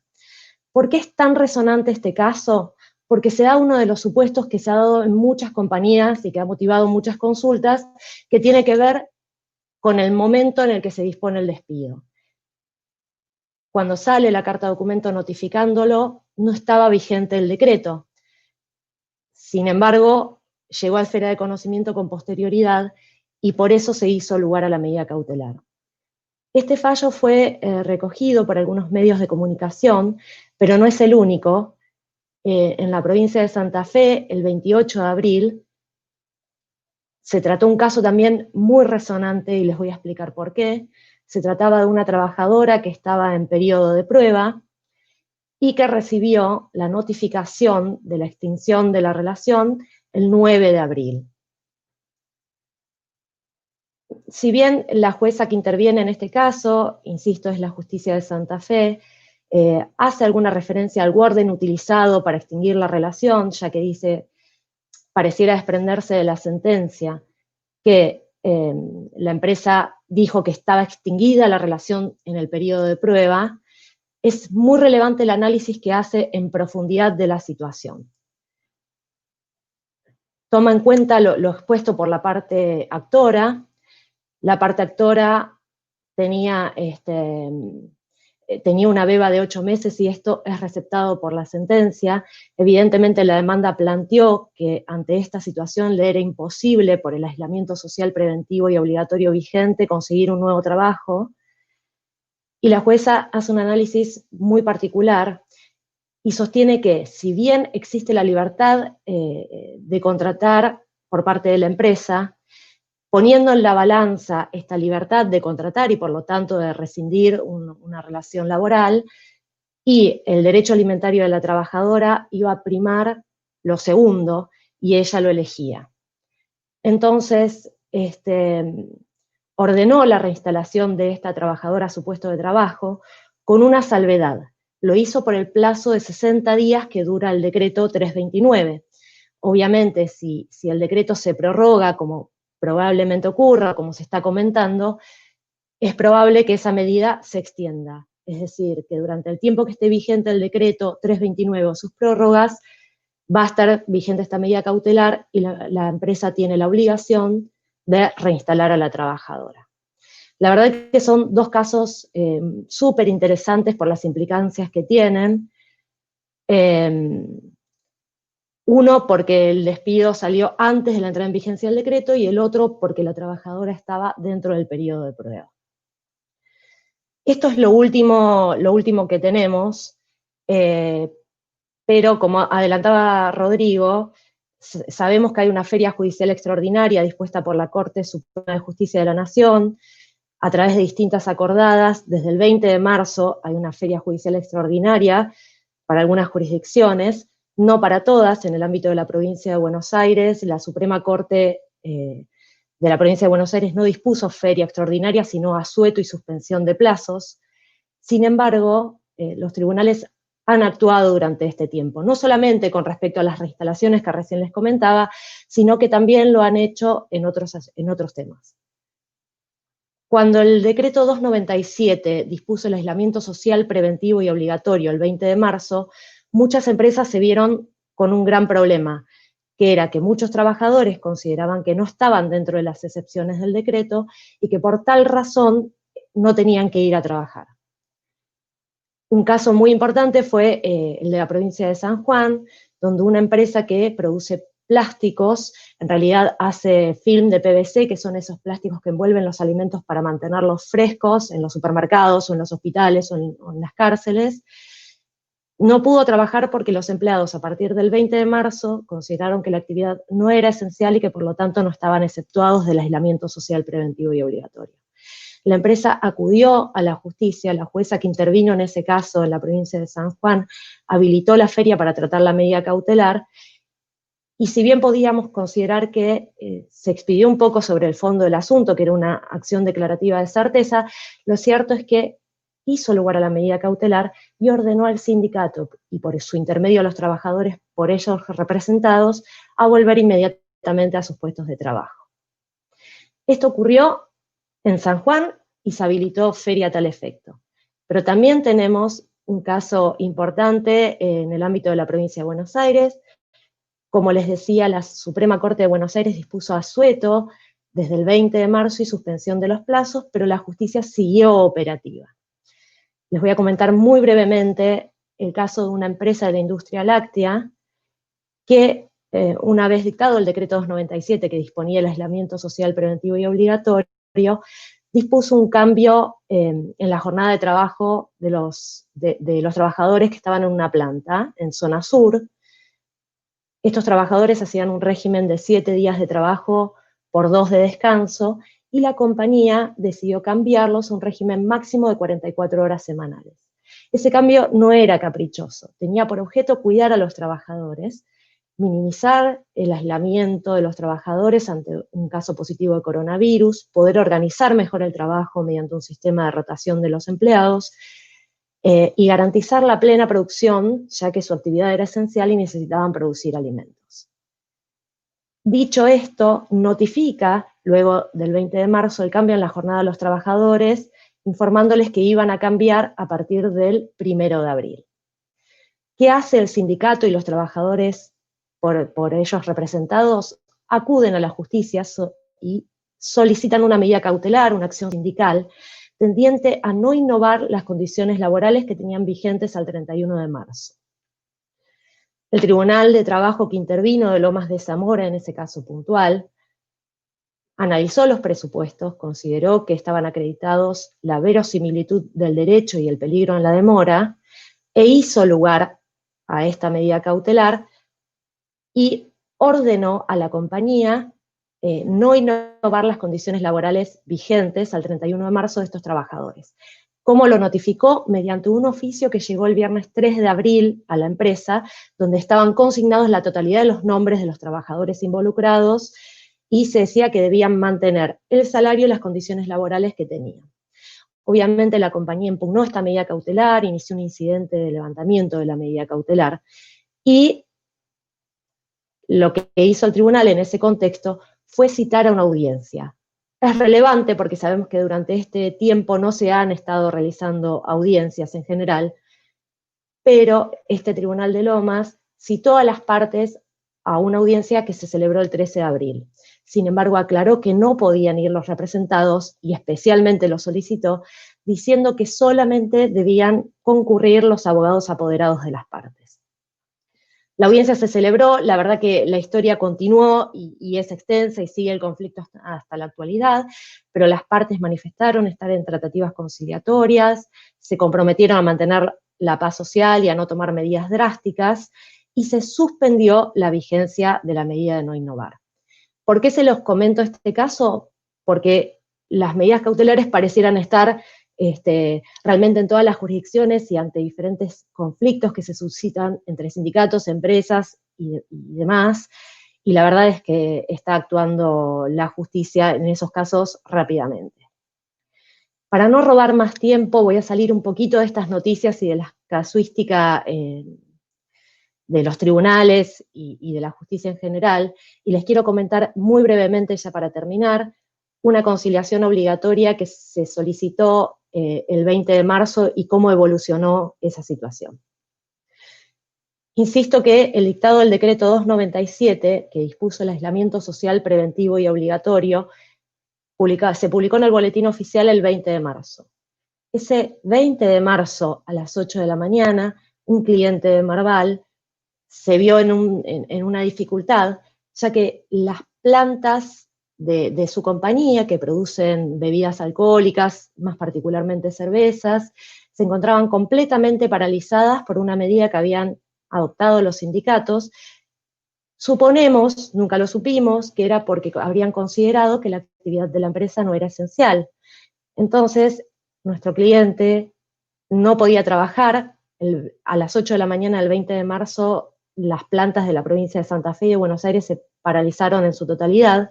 S3: ¿Por qué es tan resonante este caso? Porque se da uno de los supuestos que se ha dado en muchas compañías y que ha motivado muchas consultas, que tiene que ver con el momento en el que se dispone el despido. Cuando sale la carta documento notificándolo, no estaba vigente el decreto. Sin embargo, llegó a esfera de conocimiento con posterioridad y por eso se hizo lugar a la medida cautelar. Este fallo fue recogido por algunos medios de comunicación, pero no es el único. En la provincia de Santa Fe, el 28 de abril, se trató un caso también muy resonante y les voy a explicar por qué. Se trataba de una trabajadora que estaba en periodo de prueba y que recibió la notificación de la extinción de la relación el 9 de abril. Si bien la jueza que interviene en este caso, insisto, es la Justicia de Santa Fe, hace alguna referencia al orden utilizado para extinguir la relación, ya que dice, pareciera desprenderse de la sentencia, que la empresa dijo que estaba extinguida la relación en el periodo de prueba, es muy relevante el análisis que hace en profundidad de la situación. Toma en cuenta lo expuesto por la parte actora. La parte actora tenía una beba de 8 meses y esto es receptado por la sentencia. Evidentemente la demanda planteó que ante esta situación le era imposible, por el aislamiento social preventivo y obligatorio vigente, conseguir un nuevo trabajo. Y la jueza hace un análisis muy particular y sostiene que, si bien existe la libertad de contratar por parte de la empresa, poniendo en la balanza esta libertad de contratar y por lo tanto de rescindir una relación laboral y el derecho alimentario de la trabajadora, iba a primar lo segundo y ella lo elegía. Entonces, ordenó la reinstalación de esta trabajadora a su puesto de trabajo con una salvedad. Lo hizo por el plazo de 60 días que dura el decreto 329. Obviamente, si el decreto se prorroga, como probablemente ocurra, como se está comentando, es probable que esa medida se extienda. Es decir, que durante el tiempo que esté vigente el decreto 329 o sus prórrogas, va a estar vigente esta medida cautelar y la empresa tiene la obligación de reinstalar a la trabajadora. La verdad es que son dos casos súper interesantes por las implicancias que tienen. Uno porque el despido salió antes de la entrada en vigencia del decreto y el otro porque la trabajadora estaba dentro del periodo de prueba. Esto es lo último que tenemos, pero como adelantaba Rodrigo, sabemos que hay una feria judicial extraordinaria dispuesta por la Corte Suprema de Justicia de la Nación, a través de distintas acordadas. Desde el 20 de marzo hay una feria judicial extraordinaria para algunas jurisdicciones, no para todas. En el ámbito de la provincia de Buenos Aires, la Suprema Corte de la provincia de Buenos Aires no dispuso feria extraordinaria, sino asueto y suspensión de plazos. Sin embargo, los tribunales han actuado durante este tiempo, no solamente con respecto a las reinstalaciones que recién les comentaba, sino que también lo han hecho en otros temas. Cuando el decreto 297 dispuso el aislamiento social preventivo y obligatorio el 20 de marzo, muchas empresas se vieron con un gran problema, que era que muchos trabajadores consideraban que no estaban dentro de las excepciones del decreto y que por tal razón no tenían que ir a trabajar. Un caso muy importante fue el de la provincia de San Juan, donde una empresa que produce plásticos, en realidad hace film de PVC, que son esos plásticos que envuelven los alimentos para mantenerlos frescos en los supermercados o en los hospitales o en las cárceles. No pudo trabajar porque los empleados a partir del 20 de marzo consideraron que la actividad no era esencial y que por lo tanto no estaban exceptuados del aislamiento social preventivo y obligatorio. La empresa acudió a la justicia, la jueza que intervino en ese caso en la provincia de San Juan habilitó la feria para tratar la medida cautelar, y si bien podíamos considerar que se expidió un poco sobre el fondo del asunto, que era una acción declarativa de certeza, lo cierto es que hizo lugar a la medida cautelar y ordenó al sindicato, y por su intermedio a los trabajadores por ellos representados, a volver inmediatamente a sus puestos de trabajo. Esto ocurrió en San Juan y se habilitó feria a tal efecto. Pero también tenemos un caso importante en el ámbito de la provincia de Buenos Aires. Como les decía, la Suprema Corte de Buenos Aires dispuso asueto desde el 20 de marzo y suspensión de los plazos, pero la justicia siguió operativa. Les voy a comentar muy brevemente el caso de una empresa de la industria láctea que, una vez dictado el decreto 297 que disponía el aislamiento social preventivo y obligatorio, dispuso un cambio en la jornada de trabajo de los trabajadores que estaban en una planta en zona sur. Estos trabajadores hacían un régimen de 7 días de trabajo por 2 de descanso, y la compañía decidió cambiarlos a un régimen máximo de 44 horas semanales. Ese cambio no era caprichoso, tenía por objeto cuidar a los trabajadores, minimizar el aislamiento de los trabajadores ante un caso positivo de coronavirus, poder organizar mejor el trabajo mediante un sistema de rotación de los empleados, y garantizar la plena producción, ya que su actividad era esencial y necesitaban producir alimentos. Dicho esto, notifica, luego del 20 de marzo, el cambio en la jornada de los trabajadores, informándoles que iban a cambiar a partir del 1 de abril. ¿Qué hace el sindicato y los trabajadores por ellos representados? Acuden a la justicia y solicitan una medida cautelar, una acción sindical, tendiente a no innovar las condiciones laborales que tenían vigentes al 31 de marzo. El Tribunal de Trabajo que intervino de Lomas de Zamora, en ese caso puntual, analizó los presupuestos, consideró que estaban acreditados la verosimilitud del derecho y el peligro en la demora, e hizo lugar a esta medida cautelar y ordenó a la compañía no innovar las condiciones laborales vigentes al 31 de marzo de estos trabajadores. ¿Cómo lo notificó? Mediante un oficio que llegó el viernes 3 de abril a la empresa, donde estaban consignados la totalidad de los nombres de los trabajadores involucrados, y se decía que debían mantener el salario y las condiciones laborales que tenían. Obviamente la compañía impugnó esta medida cautelar, inició un incidente de levantamiento de la medida cautelar, y lo que hizo el tribunal en ese contexto fue citar a una audiencia. Es relevante porque sabemos que durante este tiempo no se han estado realizando audiencias en general, pero este Tribunal de Lomas citó a las partes a una audiencia que se celebró el 13 de abril. Sin embargo, aclaró que no podían ir los representados, y especialmente lo solicitó, diciendo que solamente debían concurrir los abogados apoderados de las partes. La audiencia se celebró, la verdad que la historia continuó y es extensa y sigue el conflicto hasta la actualidad, pero las partes manifestaron estar en tratativas conciliatorias, se comprometieron a mantener la paz social y a no tomar medidas drásticas, y se suspendió la vigencia de la medida de no innovar. ¿Por qué se los comento este caso? Porque las medidas cautelares parecieran estar realmente en todas las jurisdicciones y ante diferentes conflictos que se suscitan entre sindicatos, empresas y demás, y la verdad es que está actuando la justicia en esos casos rápidamente. Para no robar más tiempo, voy a salir un poquito de estas noticias y de la casuística de los tribunales y de la justicia en general, y les quiero comentar muy brevemente, ya para terminar, una conciliación obligatoria que se solicitó el 20 de marzo y cómo evolucionó esa situación. Insisto que el dictado del decreto 297, que dispuso el aislamiento social preventivo y obligatorio, se publicó en el boletín oficial el 20 de marzo. Ese 20 de marzo a las 8 de la mañana, un cliente de Marval se vio en una dificultad, ya que las plantas de su compañía, que producen bebidas alcohólicas, más particularmente cervezas, se encontraban completamente paralizadas por una medida que habían adoptado los sindicatos. Suponemos, nunca lo supimos, que era porque habrían considerado que la actividad de la empresa no era esencial. Entonces, nuestro cliente no podía trabajar. A las 8 de la mañana del 20 de marzo, las plantas de la provincia de Santa Fe y de Buenos Aires se paralizaron en su totalidad.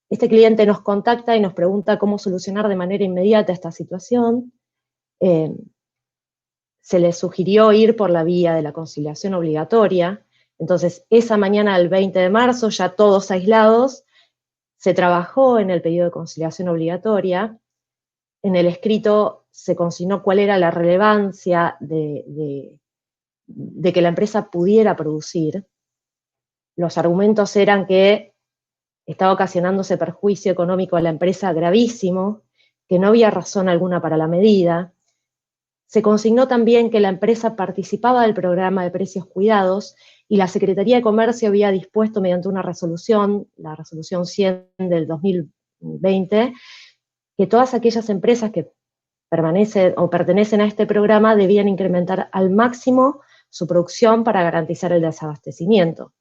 S3: Este cliente nos contacta y nos pregunta cómo solucionar de manera inmediata esta situación. Se le sugirió ir por la vía de la conciliación obligatoria. Entonces, esa mañana del 20 de marzo, ya todos aislados, se trabajó en el pedido de conciliación obligatoria. En el escrito se consignó cuál era la relevancia de que la empresa pudiera producir. Los argumentos eran que estaba ocasionándose perjuicio económico a la empresa gravísimo, que no había razón alguna para la medida. Se consignó también que la empresa participaba del programa de precios cuidados y la Secretaría de Comercio había dispuesto mediante una resolución, la resolución 100 del 2020, que todas aquellas empresas que permanecen o pertenecen a este programa debían incrementar al máximo su producción para garantizar el desabastecimiento.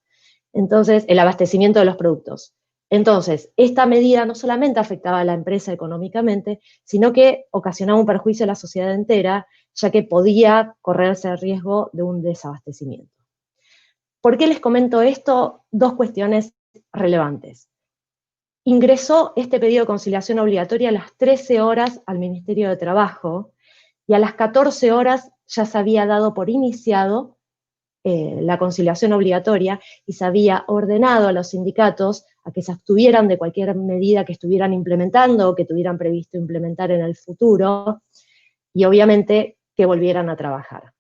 S3: Entonces, el abastecimiento de los productos. Entonces, esta medida no solamente afectaba a la empresa económicamente, sino que ocasionaba un perjuicio a la sociedad entera, ya que podía correrse el riesgo de un desabastecimiento. ¿Por qué les comento esto? Dos cuestiones relevantes. Ingresó este pedido de conciliación obligatoria a las 13 horas al Ministerio de Trabajo y a las 14 horas ya se había dado por iniciado la conciliación obligatoria y se había ordenado a los sindicatos a que se abstuvieran de cualquier medida que estuvieran implementando o que tuvieran previsto implementar en el futuro y obviamente que volvieran a trabajar.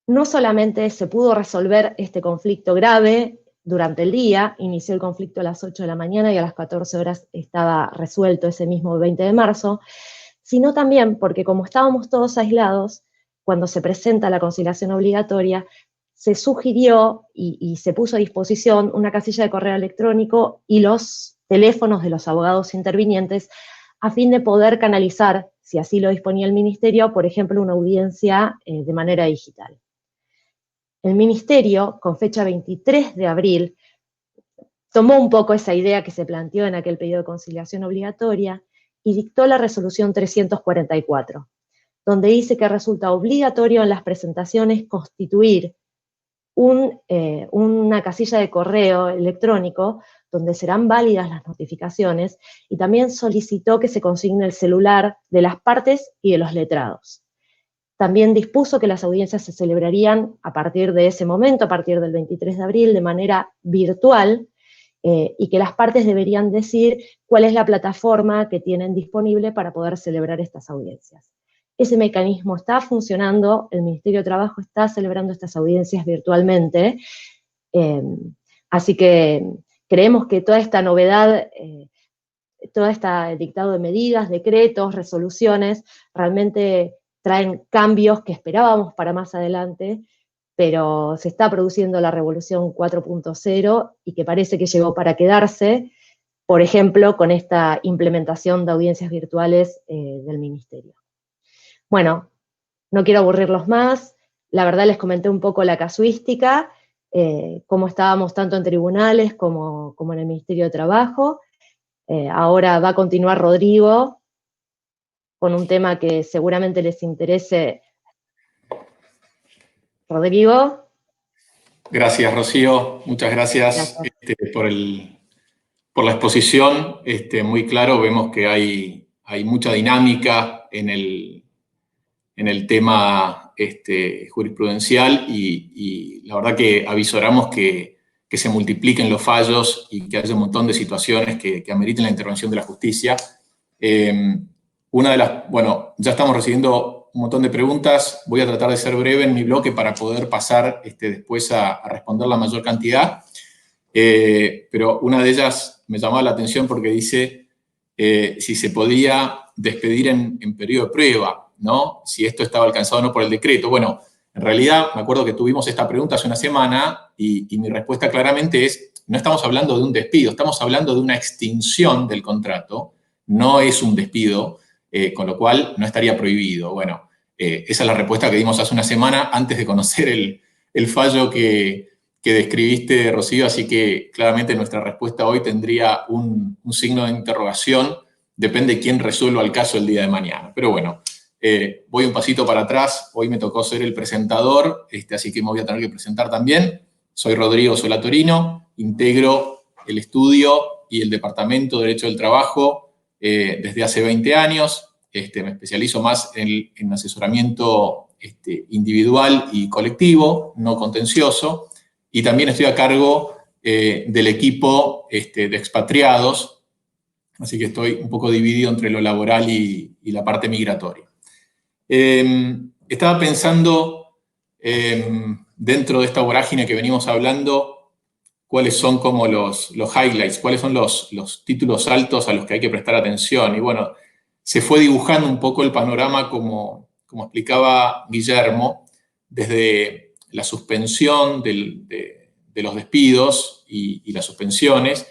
S3: No solamente se pudo resolver este conflicto grave durante el día, inició el conflicto a las 8 de la mañana y a las 14 horas estaba resuelto ese mismo 20 de marzo, sino también porque como estábamos todos aislados, cuando se presenta la conciliación obligatoria, se sugirió y se puso a disposición una casilla de correo electrónico y los teléfonos de los abogados intervinientes a fin de poder canalizar, si así lo disponía el Ministerio, por ejemplo, una audiencia de manera digital. El Ministerio, con fecha 23 de abril, tomó un poco esa idea que se planteó en aquel pedido de conciliación obligatoria y dictó la resolución 344, donde dice que resulta obligatorio en las presentaciones constituir una casilla de correo electrónico donde serán válidas las notificaciones, y también solicitó que se consigne el celular de las partes y de los letrados. También dispuso que las audiencias se celebrarían a partir de ese momento, a partir del 23 de abril, de manera virtual, y que las partes deberían decir cuál es la plataforma que tienen disponible para poder celebrar estas audiencias. Ese mecanismo está funcionando, el Ministerio de Trabajo está celebrando estas audiencias virtualmente, así que creemos que toda esta novedad, todo este dictado de medidas, decretos, resoluciones, realmente traen cambios que esperábamos para más adelante, pero se está produciendo la revolución 4.0 y que parece que llegó para quedarse, por ejemplo, con esta implementación de audiencias virtuales del Ministerio. Bueno, no quiero aburrirlos más. La verdad les comenté un poco la casuística, cómo estábamos tanto en tribunales como en el Ministerio de Trabajo. Ahora va a continuar Rodrigo con un tema que seguramente les interese. Rodrigo.
S1: Gracias, Rocío. Muchas gracias, por la exposición. Muy claro, vemos que hay mucha dinámica en el tema jurisprudencial y la verdad que avisoramos que se multipliquen los fallos y que haya un montón de situaciones que ameriten la intervención de la justicia. Ya estamos recibiendo un montón de preguntas. Voy a tratar de ser breve en mi bloque para poder pasar después a responder la mayor cantidad. Pero una de ellas me llamaba la atención porque dice si se podía despedir en periodo de prueba, ¿no? Si esto estaba alcanzado o no por el decreto. Bueno, en realidad, me acuerdo que tuvimos esta pregunta hace una semana y mi respuesta claramente es, no estamos hablando de un despido, estamos hablando de una extinción del contrato, no es un despido, con lo cual no estaría prohibido. Bueno, esa es la respuesta que dimos hace una semana antes de conocer el fallo que describiste, Rocío, así que claramente nuestra respuesta hoy tendría un signo de interrogación, depende de quién resuelva el caso el día de mañana. Pero bueno, voy un pasito para atrás, hoy me tocó ser el presentador, así que me voy a tener que presentar también. Soy Rodrigo Solatorino, integro el estudio y el Departamento de Derecho del Trabajo desde hace 20 años. Me especializo más en asesoramiento individual y colectivo, no contencioso, y también estoy a cargo del equipo de expatriados, así que estoy un poco dividido entre lo laboral y la parte migratoria. Estaba pensando, dentro de esta vorágine que venimos hablando, cuáles son como los highlights, cuáles son los títulos altos a los que hay que prestar atención. Y bueno, se fue dibujando un poco el panorama como explicaba Guillermo, desde la suspensión de los despidos y las suspensiones,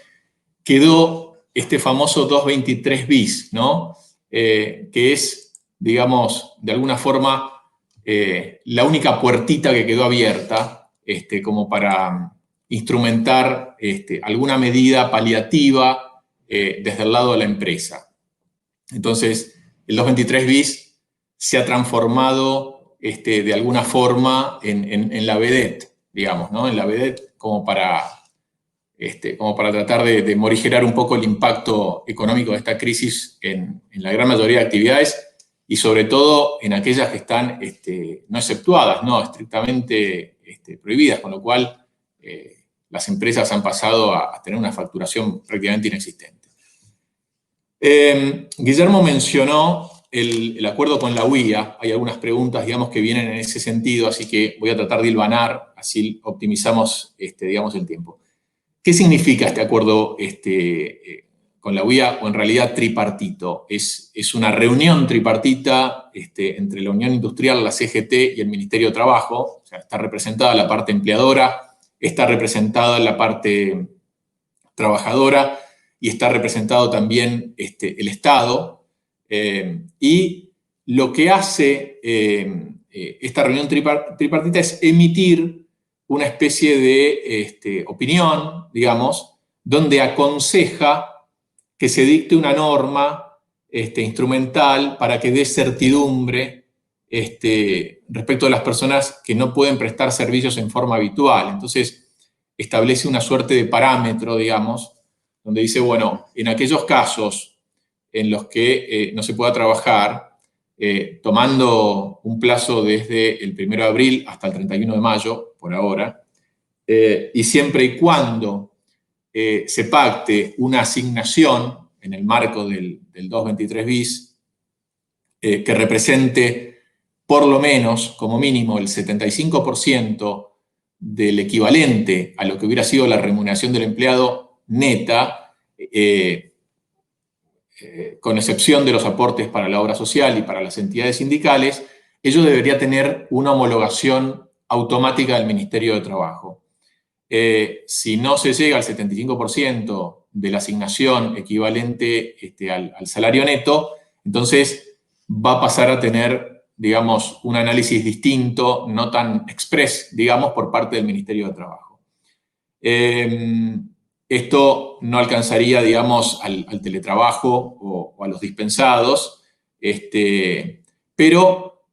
S1: quedó este famoso 223 bis, ¿no? Que es, digamos, de alguna forma, la única puertita que quedó abierta como para instrumentar alguna medida paliativa desde el lado de la empresa. Entonces, el 223 bis se ha transformado de alguna forma en la vedette, digamos, ¿no? En la vedette como para tratar de morigerar un poco el impacto económico de esta crisis en la gran mayoría de actividades y sobre todo en aquellas que están no exceptuadas, no estrictamente prohibidas, con lo cual las empresas han pasado a tener una facturación prácticamente inexistente. Guillermo mencionó el acuerdo con la UIA. Hay algunas preguntas, digamos, que vienen en ese sentido, así que voy a tratar de hilvanar, así optimizamos, digamos, el tiempo. ¿Qué significa este acuerdo con la UIA, o en realidad tripartito? Es una reunión tripartita entre la Unión Industrial, la CGT y el Ministerio de Trabajo. O sea, está representada la parte empleadora, está representada la parte trabajadora y está representado también el Estado. Y lo que hace esta reunión tripartita es emitir una especie de opinión, digamos, donde aconseja que se dicte una norma instrumental para que dé certidumbre respecto a las personas que no pueden prestar servicios en forma habitual. Entonces, establece una suerte de parámetro, digamos, donde dice, bueno, en aquellos casos en los que no se pueda trabajar, tomando un plazo desde el 1 de abril hasta el 31 de mayo, por ahora, y siempre y cuando se pacte una asignación en el marco del 223 bis, que represente por lo menos, como mínimo, el 75% del equivalente a lo que hubiera sido la remuneración del empleado neta, con excepción de los aportes para la obra social y para las entidades sindicales, ello debería tener una homologación automática del Ministerio de Trabajo. Si no se llega al 75% de la asignación equivalente al salario neto, entonces va a pasar a tener digamos, un análisis distinto, no tan express, digamos, por parte del Ministerio de Trabajo. Esto no alcanzaría, digamos, al teletrabajo o a los dispensados, pero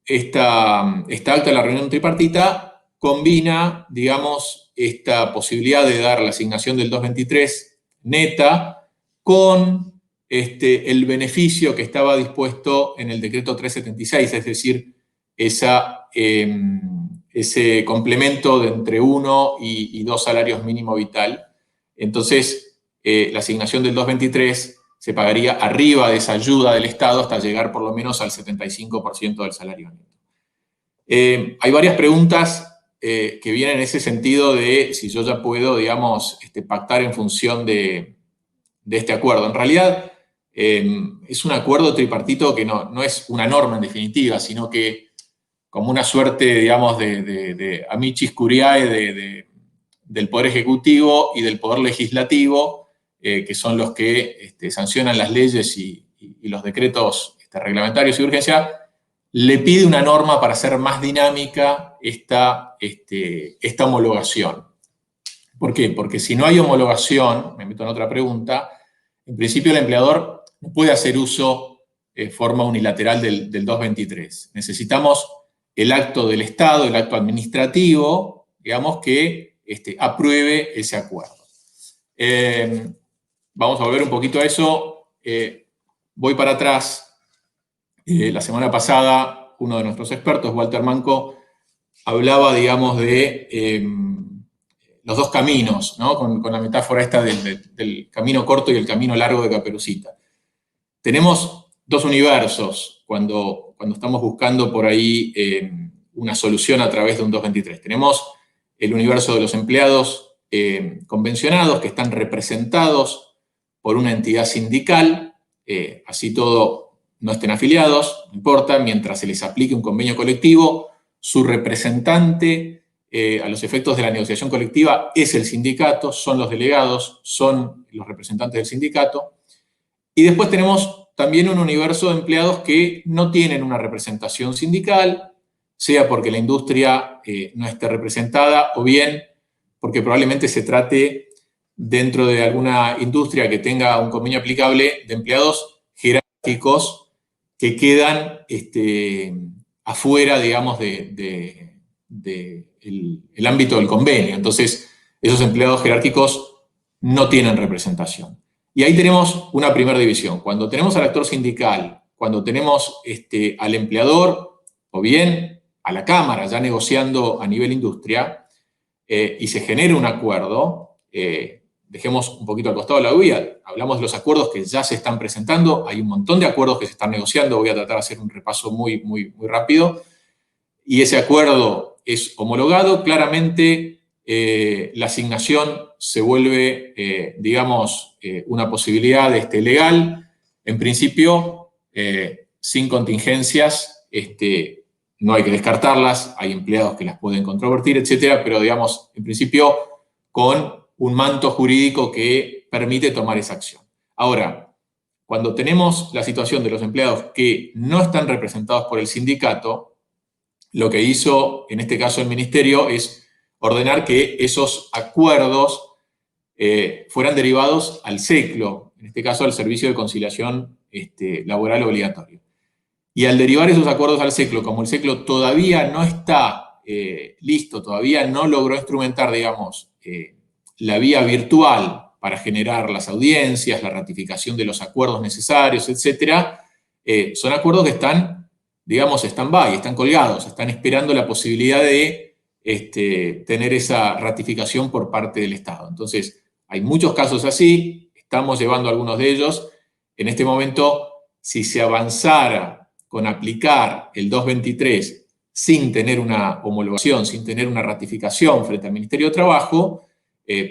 S1: esta acta de la reunión tripartita combina, digamos, esta posibilidad de dar la asignación del 223 neta con el beneficio que estaba dispuesto en el decreto 376, es decir, ese complemento de entre 1 y 2 salarios mínimo vital. Entonces, la asignación del 223 se pagaría arriba de esa ayuda del Estado hasta llegar por lo menos al 75% del salario neto. Hay varias preguntas que vienen en ese sentido de si yo ya puedo, digamos, pactar en función de este acuerdo. En realidad, es un acuerdo tripartito que no es una norma en definitiva, sino que como una suerte, digamos, de amicis curiae del Poder Ejecutivo y del Poder Legislativo, que son los que sancionan las leyes y los decretos reglamentarios y de urgencia, le pide una norma para hacer más dinámica esta homologación. ¿Por qué? Porque si no hay homologación, me meto en otra pregunta, en principio el empleador no puede hacer uso de forma unilateral del 223. Necesitamos el acto del Estado, el acto administrativo, digamos, que apruebe ese acuerdo. Vamos a volver un poquito a eso. Voy para atrás. La semana pasada, uno de nuestros expertos, Walter Manco, hablaba, digamos, de los dos caminos, ¿no? Con la metáfora esta del camino corto y el camino largo de Caperucita. Tenemos dos universos cuando estamos buscando por ahí una solución a través de un 223. Tenemos el universo de los empleados convencionados que están representados por una entidad sindical, así todo no estén afiliados, no importa, mientras se les aplique un convenio colectivo, su representante a los efectos de la negociación colectiva es el sindicato, son los delegados, son los representantes del sindicato. Y después tenemos también un universo de empleados que no tienen una representación sindical, sea porque la industria no esté representada o bien porque probablemente se trate dentro de alguna industria que tenga un convenio aplicable de empleados jerárquicos que quedan afuera, digamos, del ámbito del convenio. Entonces, esos empleados jerárquicos no tienen representación. Y ahí tenemos una primera división. Cuando tenemos al actor sindical, cuando tenemos al empleador o bien a la Cámara ya negociando a nivel industria y se genera un acuerdo, dejemos un poquito al costado la UIA, hablamos de los acuerdos que ya se están presentando, hay un montón de acuerdos que se están negociando, voy a tratar de hacer un repaso muy rápido, y ese acuerdo es homologado, claramente la asignación se vuelve, digamos, una posibilidad legal, en principio, sin contingencias, no hay que descartarlas, hay empleados que las pueden controvertir, etcétera, pero, digamos, en principio, con un manto jurídico que permite tomar esa acción. Ahora, cuando tenemos la situación de los empleados que no están representados por el sindicato, lo que hizo, en este caso, el Ministerio es ordenar que esos acuerdos fueran derivados al SECLO, en este caso al Servicio de Conciliación Laboral Obligatorio. Y al derivar esos acuerdos al SECLO, como el SECLO todavía no está listo, todavía no logró instrumentar, digamos, la vía virtual para generar las audiencias, la ratificación de los acuerdos necesarios, etcétera, son acuerdos que están, digamos, stand-by, están colgados, están esperando la posibilidad de tener esa ratificación por parte del Estado. Entonces, hay muchos casos así, estamos llevando algunos de ellos. En este momento, si se avanzara con aplicar el 223 sin tener una homologación, sin tener una ratificación frente al Ministerio de Trabajo,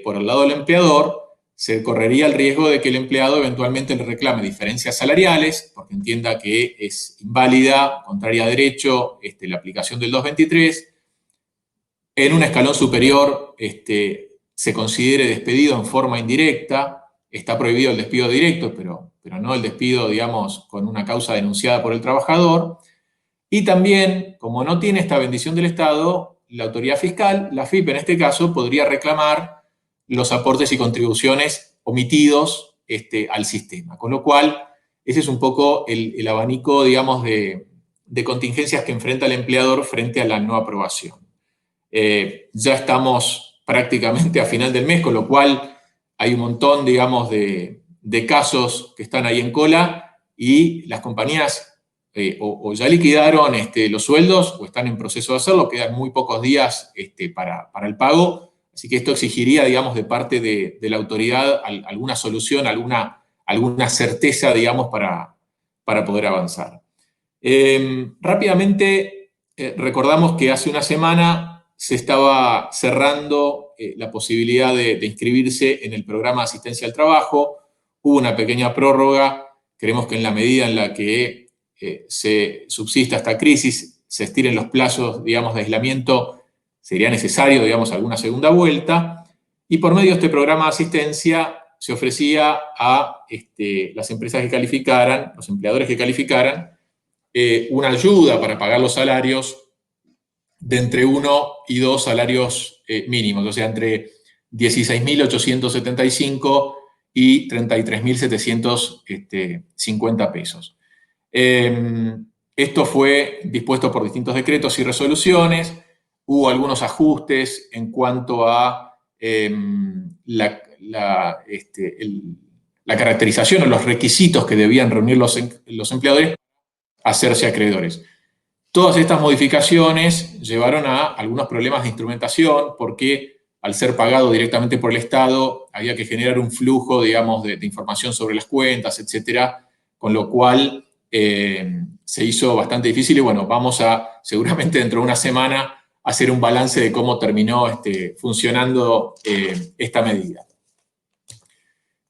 S1: por el lado del empleador, se correría el riesgo de que el empleado eventualmente le reclame diferencias salariales, porque entienda que es inválida, contraria a derecho, la aplicación del 223. En un escalón superior se considere despedido en forma indirecta. Está prohibido el despido directo, pero no el despido, digamos, con una causa denunciada por el trabajador. Y también, como no tiene esta bendición del Estado, la autoridad fiscal, la AFIP en este caso, podría reclamar los aportes y contribuciones omitidos al sistema. Con lo cual, ese es un poco el abanico, digamos, de contingencias que enfrenta el empleador frente a la no aprobación. Ya estamos prácticamente a final del mes, con lo cual hay un montón, digamos, de casos que están ahí en cola y las compañías o ya liquidaron los sueldos o están en proceso de hacerlo, quedan muy pocos días para el pago, así que esto exigiría, digamos, de parte de la autoridad alguna solución, alguna certeza, digamos, para poder avanzar. Rápidamente, recordamos que hace una semana se estaba cerrando la posibilidad de inscribirse en el programa de asistencia al trabajo. Hubo una pequeña prórroga. Creemos que en la medida en la que se subsista esta crisis, se estiren los plazos, digamos, de aislamiento, sería necesario, digamos, alguna segunda vuelta. Y por medio de este programa de asistencia se ofrecía a las empresas que calificaran, los empleadores que calificaran, una ayuda para pagar los salarios de entre 1 y 2 salarios mínimos, o sea, entre 16.875 y 33.750 pesos. Esto fue dispuesto por distintos decretos y resoluciones. Hubo algunos ajustes en cuanto a la caracterización o los requisitos que debían reunir los empleadores a hacerse acreedores. Todas estas modificaciones llevaron a algunos problemas de instrumentación porque al ser pagado directamente por el Estado había que generar un flujo, digamos, de información sobre las cuentas, etcétera, con lo cual se hizo bastante difícil y bueno, vamos a seguramente dentro de una semana hacer un balance de cómo terminó funcionando esta medida.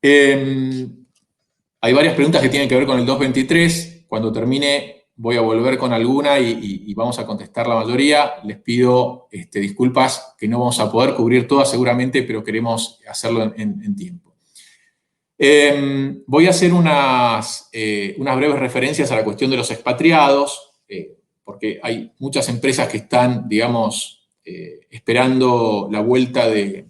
S1: Hay varias preguntas que tienen que ver con el 223. Cuando termine voy a volver con alguna y vamos a contestar la mayoría. Les pido disculpas que no vamos a poder cubrir todas seguramente, pero queremos hacerlo en tiempo. Voy a hacer unas breves referencias a la cuestión de los expatriados, porque hay muchas empresas que están, digamos, esperando la vuelta de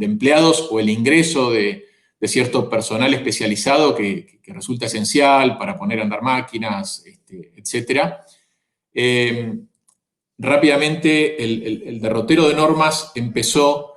S1: empleados o el ingreso de cierto personal especializado que resulta esencial para poner a andar máquinas, etc. Rápidamente, el derrotero de normas empezó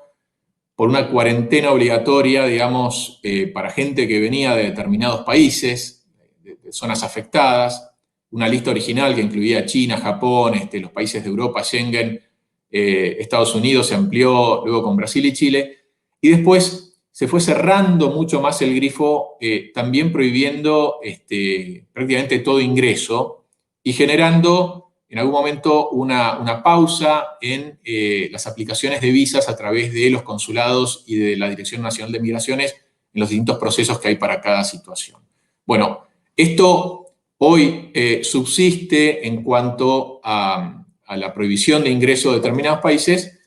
S1: por una cuarentena obligatoria, digamos, para gente que venía de determinados países, de zonas afectadas, una lista original que incluía China, Japón, los países de Europa, Schengen, Estados Unidos, se amplió luego con Brasil y Chile, y después se fue cerrando mucho más el grifo, también prohibiendo prácticamente todo ingreso y generando en algún momento una pausa en las aplicaciones de visas a través de los consulados y de la Dirección Nacional de Migraciones en los distintos procesos que hay para cada situación. Bueno, esto hoy subsiste en cuanto a la prohibición de ingreso de determinados países,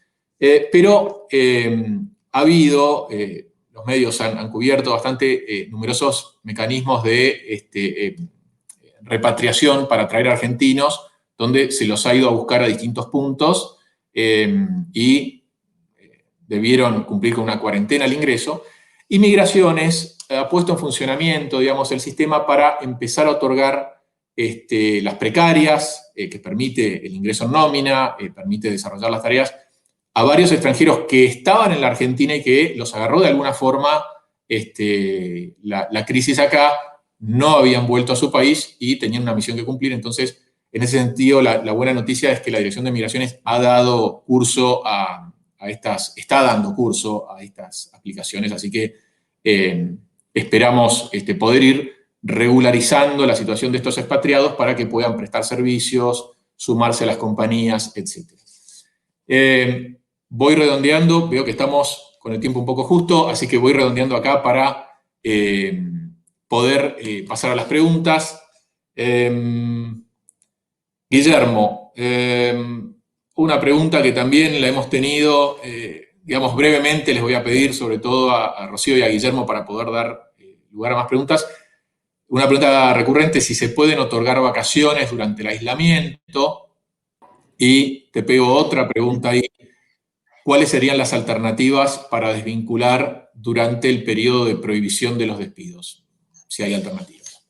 S1: pero ha habido, los medios han cubierto bastante numerosos mecanismos de repatriación para traer argentinos, donde se los ha ido a buscar a distintos puntos y debieron cumplir con una cuarentena al ingreso. Y Migraciones ha puesto en funcionamiento, digamos, el sistema para empezar a otorgar las precarias, que permite el ingreso en nómina, permite desarrollar las tareas, a varios extranjeros que estaban en la Argentina y que los agarró de alguna forma la crisis acá, no habían vuelto a su país y tenían una misión que cumplir. Entonces, en ese sentido, la buena noticia es que la Dirección de Migraciones ha dado curso está dando curso a estas aplicaciones, así que esperamos poder ir regularizando la situación de estos expatriados para que puedan prestar servicios, sumarse a las compañías, etc. Voy redondeando, veo que estamos con el tiempo un poco justo, así que voy redondeando acá para poder pasar a las preguntas. Guillermo, una pregunta que también la hemos tenido, digamos brevemente, les voy a pedir sobre todo a Rocío y a Guillermo para poder dar lugar a más preguntas. Una pregunta recurrente, si se pueden otorgar vacaciones durante el aislamiento. Y te pego otra pregunta ahí. ¿Cuáles serían las alternativas para desvincular durante el periodo de prohibición de los despidos? Si hay alternativas.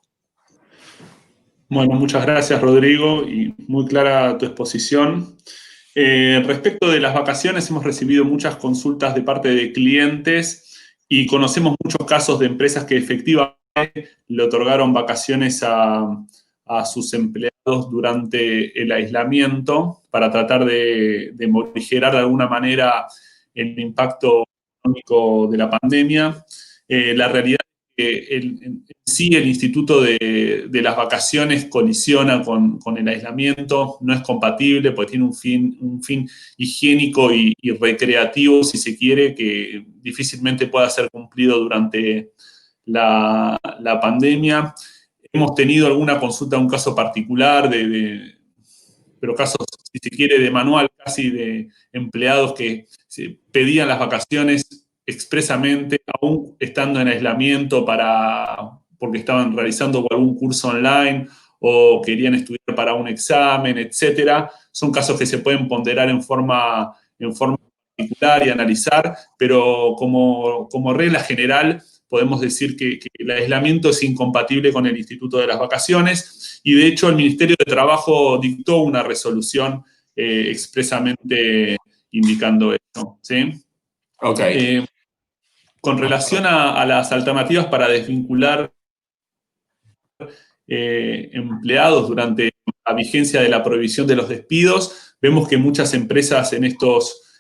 S2: Bueno, muchas gracias, Rodrigo, y muy clara tu exposición. Respecto de las vacaciones, hemos recibido muchas consultas de parte de clientes y conocemos muchos casos de empresas que efectivamente le otorgaron vacaciones a sus empleados durante el aislamiento para tratar de morigerar de alguna manera el impacto económico de la pandemia. La realidad es que en sí el instituto de las vacaciones colisiona con el aislamiento, no es compatible porque tiene un fin higiénico y recreativo, si se quiere, que difícilmente pueda ser cumplido durante la pandemia. Hemos tenido alguna consulta, un caso particular, pero casos, si se quiere, de manual, casi de empleados que pedían las vacaciones expresamente, aún estando en aislamiento porque estaban realizando algún curso online o querían estudiar para un examen, etcétera. Son casos que se pueden ponderar en forma particular y analizar, pero como regla general podemos decir que el aislamiento es incompatible con el Instituto de las Vacaciones y de hecho el Ministerio de Trabajo dictó una resolución expresamente indicando esto, ¿sí?
S1: Okay.
S2: Con relación a las alternativas para desvincular empleados durante la vigencia de la prohibición de los despidos, vemos que muchas empresas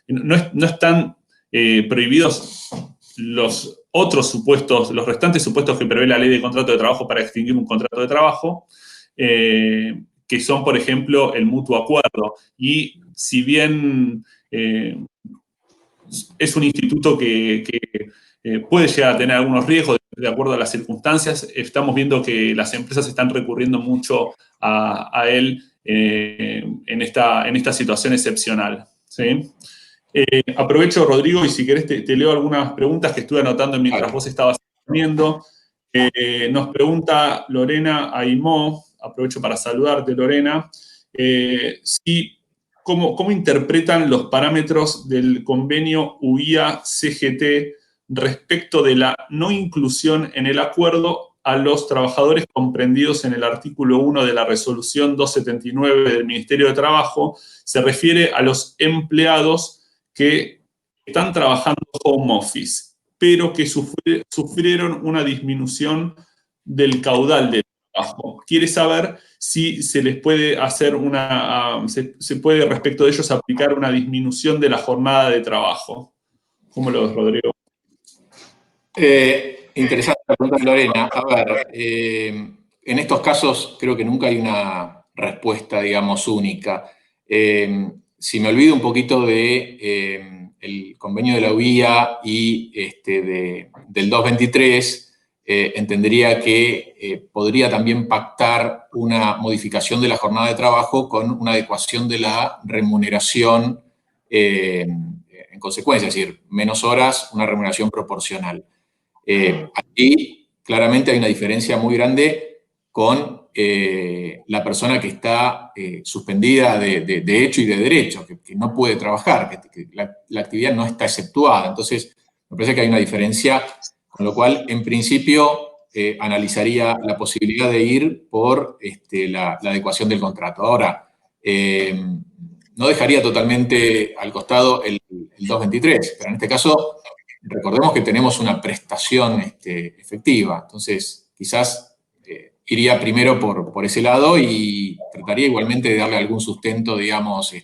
S2: no están prohibidos los otros supuestos, los restantes supuestos que prevé la ley de contrato de trabajo para extinguir un contrato de trabajo, que son, por ejemplo, el mutuo acuerdo. Y si bien es un instituto que puede llegar a tener algunos riesgos de acuerdo a las circunstancias, estamos viendo que las empresas están recurriendo mucho a él en esta situación excepcional, ¿sí? Aprovecho, Rodrigo, y si querés te leo algunas preguntas que estuve anotando mientras vos estabas comiendo. Nos pregunta Lorena Aimó, aprovecho para saludarte, Lorena, ¿cómo interpretan los parámetros del convenio UIA-CGT respecto de la no inclusión en el acuerdo a los trabajadores comprendidos en el artículo 1 de la resolución 279 del Ministerio de Trabajo? Se refiere a los empleados que están trabajando home office, pero que sufrieron una disminución del caudal de trabajo. Quiere saber si se les puede hacer se puede respecto de ellos aplicar una disminución de la jornada de trabajo. ¿Cómo lo ves, Rodrigo?
S1: Interesante la pregunta de Lorena. A ver, en estos casos creo que nunca hay una respuesta, digamos, única. Si me olvido un poquito el convenio de la UIA y del 223, entendería que podría también pactar una modificación de la jornada de trabajo con una adecuación de la remuneración en consecuencia, es decir, menos horas, una remuneración proporcional. Aquí claramente hay una diferencia muy grande con la persona que está suspendida de hecho y de derecho, que no puede trabajar, que la actividad no está exceptuada. Entonces, me parece que hay una diferencia, con lo cual, en principio, analizaría la posibilidad de ir por la adecuación del contrato. Ahora, no dejaría totalmente al costado el 223, pero en este caso recordemos que tenemos una prestación efectiva, entonces quizás iría primero por ese lado y trataría igualmente de darle algún sustento, digamos,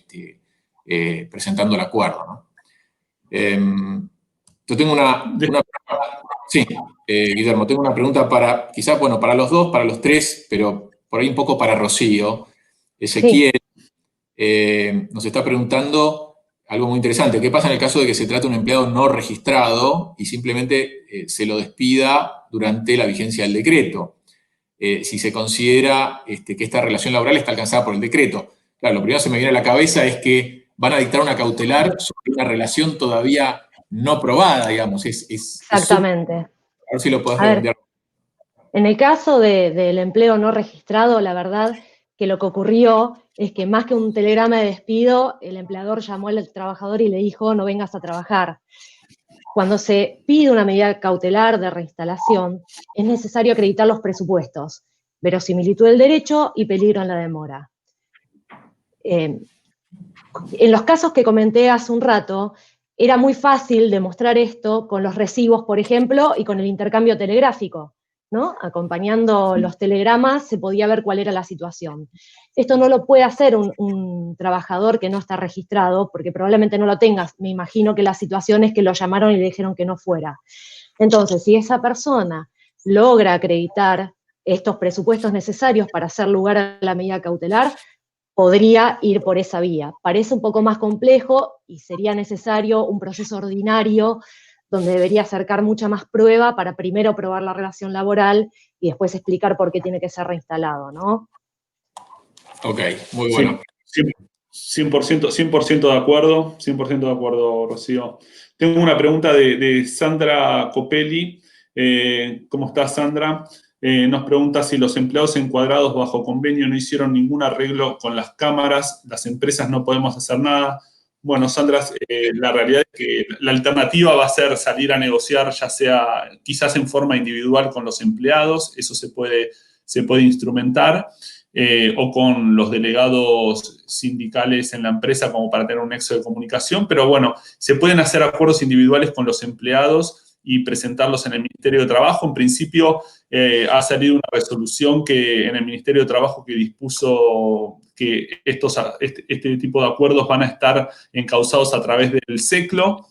S1: presentando el acuerdo, ¿no? Yo tengo sí, Guillermo, tengo una pregunta quizás, bueno, para los dos, para los tres, pero por ahí un poco para Rocío. Ezequiel nos está preguntando algo muy interesante. ¿Qué pasa en el caso de que se trate de un empleado no registrado y simplemente se lo despida durante la vigencia del decreto? Si se considera que esta relación laboral está alcanzada por el decreto. Claro, lo primero que se me viene a la cabeza es que van a dictar una cautelar sobre una relación todavía no probada, digamos.
S3: Exactamente.
S1: A ver si lo podés redondear.
S3: En el caso del empleo no registrado, la verdad que lo que ocurrió es que más que un telegrama de despido, el empleador llamó al trabajador y le dijo, no vengas a trabajar. Cuando se pide una medida cautelar de reinstalación, es necesario acreditar los presupuestos, verosimilitud del derecho y peligro en la demora. En los casos que comenté hace un rato, era muy fácil demostrar esto con los recibos, por ejemplo, y con el intercambio telegráfico, ¿no? Acompañando los telegramas se podía ver cuál era la situación. Esto no lo puede hacer un trabajador que no está registrado, porque probablemente no lo tengas. Me imagino que la situación es que lo llamaron y le dijeron que no fuera. Entonces, si esa persona logra acreditar estos presupuestos necesarios para hacer lugar a la medida cautelar, podría ir por esa vía. Parece un poco más complejo y sería necesario un proceso ordinario donde debería acercar mucha más prueba para primero probar la relación laboral y después explicar por qué tiene que ser reinstalado, ¿no?
S1: Ok, muy bueno.
S2: Sí, 100% de acuerdo, 100% de acuerdo, Rocío. Tengo una pregunta de Sandra Copelli. ¿Cómo estás, Sandra? Nos pregunta si los empleados encuadrados bajo convenio no hicieron ningún arreglo con las cámaras, las empresas no podemos hacer nada. Bueno, Sandra, la realidad es que la alternativa va a ser salir a negociar, ya sea quizás en forma individual con los empleados, eso se puede instrumentar, o con los delegados sindicales en la empresa como para tener un nexo de comunicación, pero bueno, se pueden hacer acuerdos individuales con los empleados y presentarlos en el Ministerio de Trabajo. En principio, ha salido una resolución que en el Ministerio de Trabajo que dispuso que este tipo de acuerdos van a estar encauzados a través del SECLO.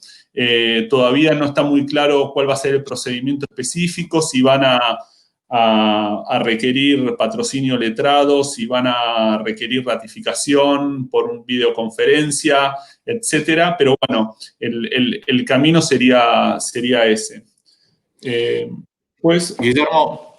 S2: Todavía no está muy claro cuál va a ser el procedimiento específico, si van a requerir patrocinio letrado, si van a requerir ratificación por una videoconferencia, etcétera. Pero bueno, el camino sería ese. Pues,
S1: Guillermo,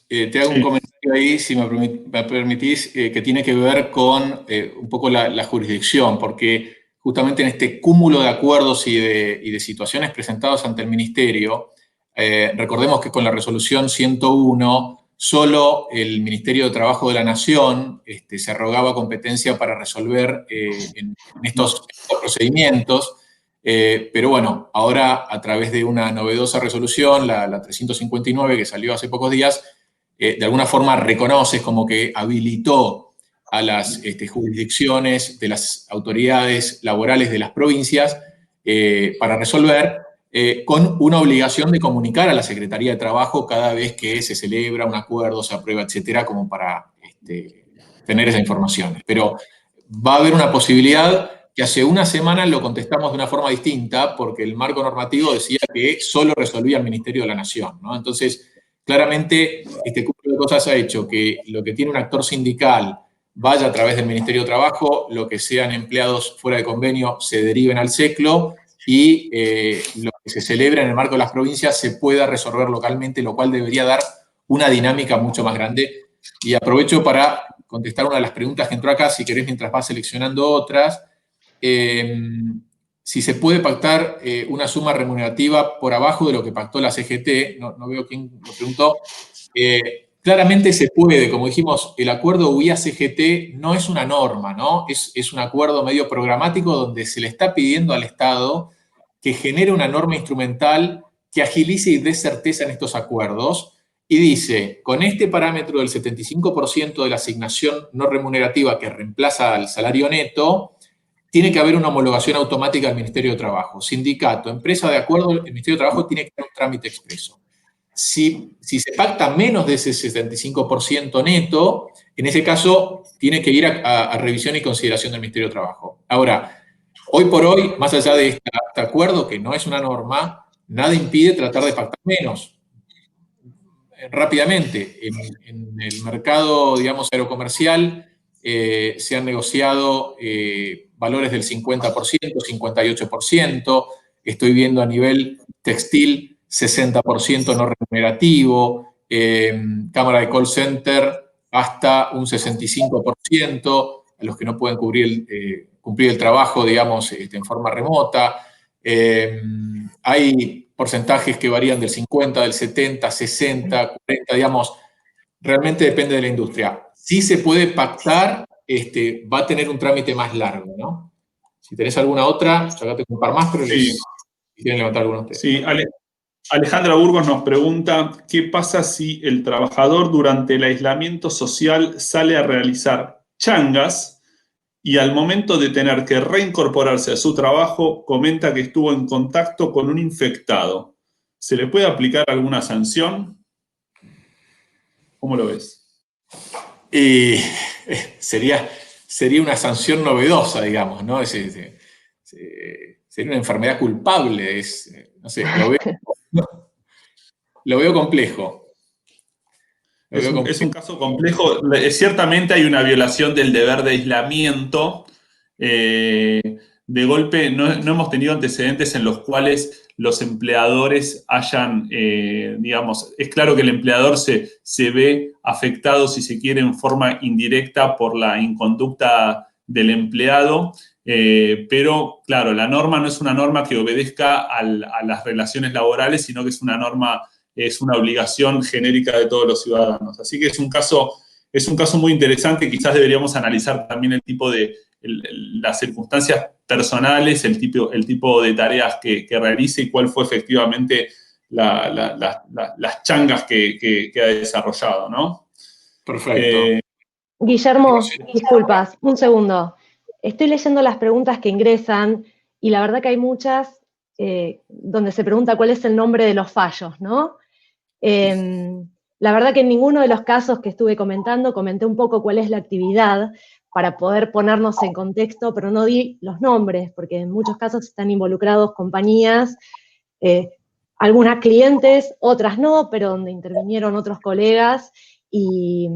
S1: te hago un comentario ahí, si me permitís, que tiene que ver con un poco la jurisdicción, porque justamente en este cúmulo de acuerdos y de situaciones presentados ante el Ministerio, recordemos que con la resolución 101, solo el Ministerio de Trabajo de la Nación se arrogaba competencia para resolver en estos procedimientos. Pero bueno, ahora a través de una novedosa resolución, la 359 que salió hace pocos días, de alguna forma reconoce como que habilitó a las jurisdicciones de las autoridades laborales de las provincias para resolver con una obligación de comunicar a la Secretaría de Trabajo cada vez que se celebra un acuerdo, se aprueba, etcétera, como para tener esa información. Pero va a haber una posibilidad que hace una semana lo contestamos de una forma distinta porque el marco normativo decía que solo resolvía el Ministerio de la Nación, ¿no? Entonces, claramente, este cúmulo de cosas ha hecho que lo que tiene un actor sindical vaya a través del Ministerio de Trabajo, lo que sean empleados fuera de convenio se deriven al SECLO y lo que se celebra en el marco de las provincias se pueda resolver localmente, lo cual debería dar una dinámica mucho más grande. Y aprovecho para contestar una de las preguntas que entró acá, si querés, mientras vas seleccionando otras. Si se puede pactar una suma remunerativa por abajo de lo que pactó la CGT, no veo quién lo preguntó. Claramente se puede, como dijimos, el acuerdo UIA-CGT no es una norma, ¿no? Es un acuerdo medio programático donde se le está pidiendo al Estado que genere una norma instrumental que agilice y dé certeza en estos acuerdos. Y dice, con este parámetro del 75% de la asignación no remunerativa que reemplaza al salario neto, tiene que haber una homologación automática al Ministerio de Trabajo. Sindicato, empresa de acuerdo, el Ministerio de Trabajo tiene que tener un trámite expreso. Si se pacta menos de ese 75% neto, en ese caso tiene que ir a revisión y consideración del Ministerio de Trabajo. Ahora, hoy por hoy, más allá de este acuerdo, que no es una norma, nada impide tratar de pactar menos. Rápidamente, en el mercado, digamos, aerocomercial, se han negociado valores del 50%, 58%. Estoy viendo a nivel textil 60% no remunerativo, cámara de call center hasta un 65%, a los que no pueden cumplir el trabajo, digamos, en forma remota. Hay porcentajes que varían del 50, del 70, 60, 40, digamos, realmente depende de la industria. Si se puede pactar, va a tener un trámite más largo, ¿no? Si tenés alguna otra, acá tengo un par más, pero
S2: Sí.
S1: si quieren levantar alguna ustedes.
S2: Sí, Alejandra Burgos nos pregunta, ¿qué pasa si el trabajador durante el aislamiento social sale a realizar changas y al momento de tener que reincorporarse a su trabajo comenta que estuvo en contacto con un infectado? ¿Se le puede aplicar alguna sanción? ¿Cómo lo ves?
S1: Y sería una sanción novedosa, digamos, ¿no? Sería una enfermedad culpable, no sé, lo veo complejo.
S2: Es un caso complejo. Ciertamente hay una violación del deber de aislamiento. De golpe, no hemos tenido antecedentes en los cuales los empleadores hayan, digamos, es claro que el empleador se ve afectado, si se quiere, en forma indirecta por la inconducta del empleado, pero claro, la norma no es una norma que obedezca a las relaciones laborales, sino que es una norma, es una obligación genérica de todos los ciudadanos. Así que es un caso muy interesante. Quizás deberíamos analizar también el tipo de, las circunstancias personales, el tipo de tareas que realice y cuál fue efectivamente las changas que ha desarrollado, ¿no?
S1: Perfecto.
S3: Guillermo, disculpas, un segundo. Estoy leyendo las preguntas que ingresan y la verdad que hay muchas donde se pregunta cuál es el nombre de los fallos, ¿no? La verdad que en ninguno de los casos que estuve comentando comenté un poco cuál es la actividad para poder ponernos en contexto, pero no di los nombres, porque en muchos casos están involucrados compañías, algunas clientes, otras no, pero donde intervinieron otros colegas y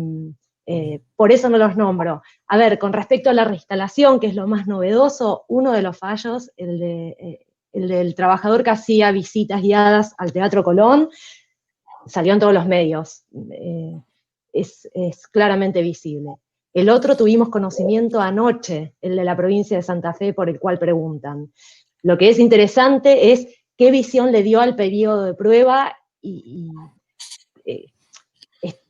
S3: por eso no los nombro. A ver, con respecto a la reinstalación, que es lo más novedoso, uno de los fallos, el del trabajador que hacía visitas guiadas al Teatro Colón, salió en todos los medios, es claramente visible. El otro tuvimos conocimiento anoche, el de la provincia de Santa Fe, por el cual preguntan. Lo que es interesante es qué visión le dio al periodo de prueba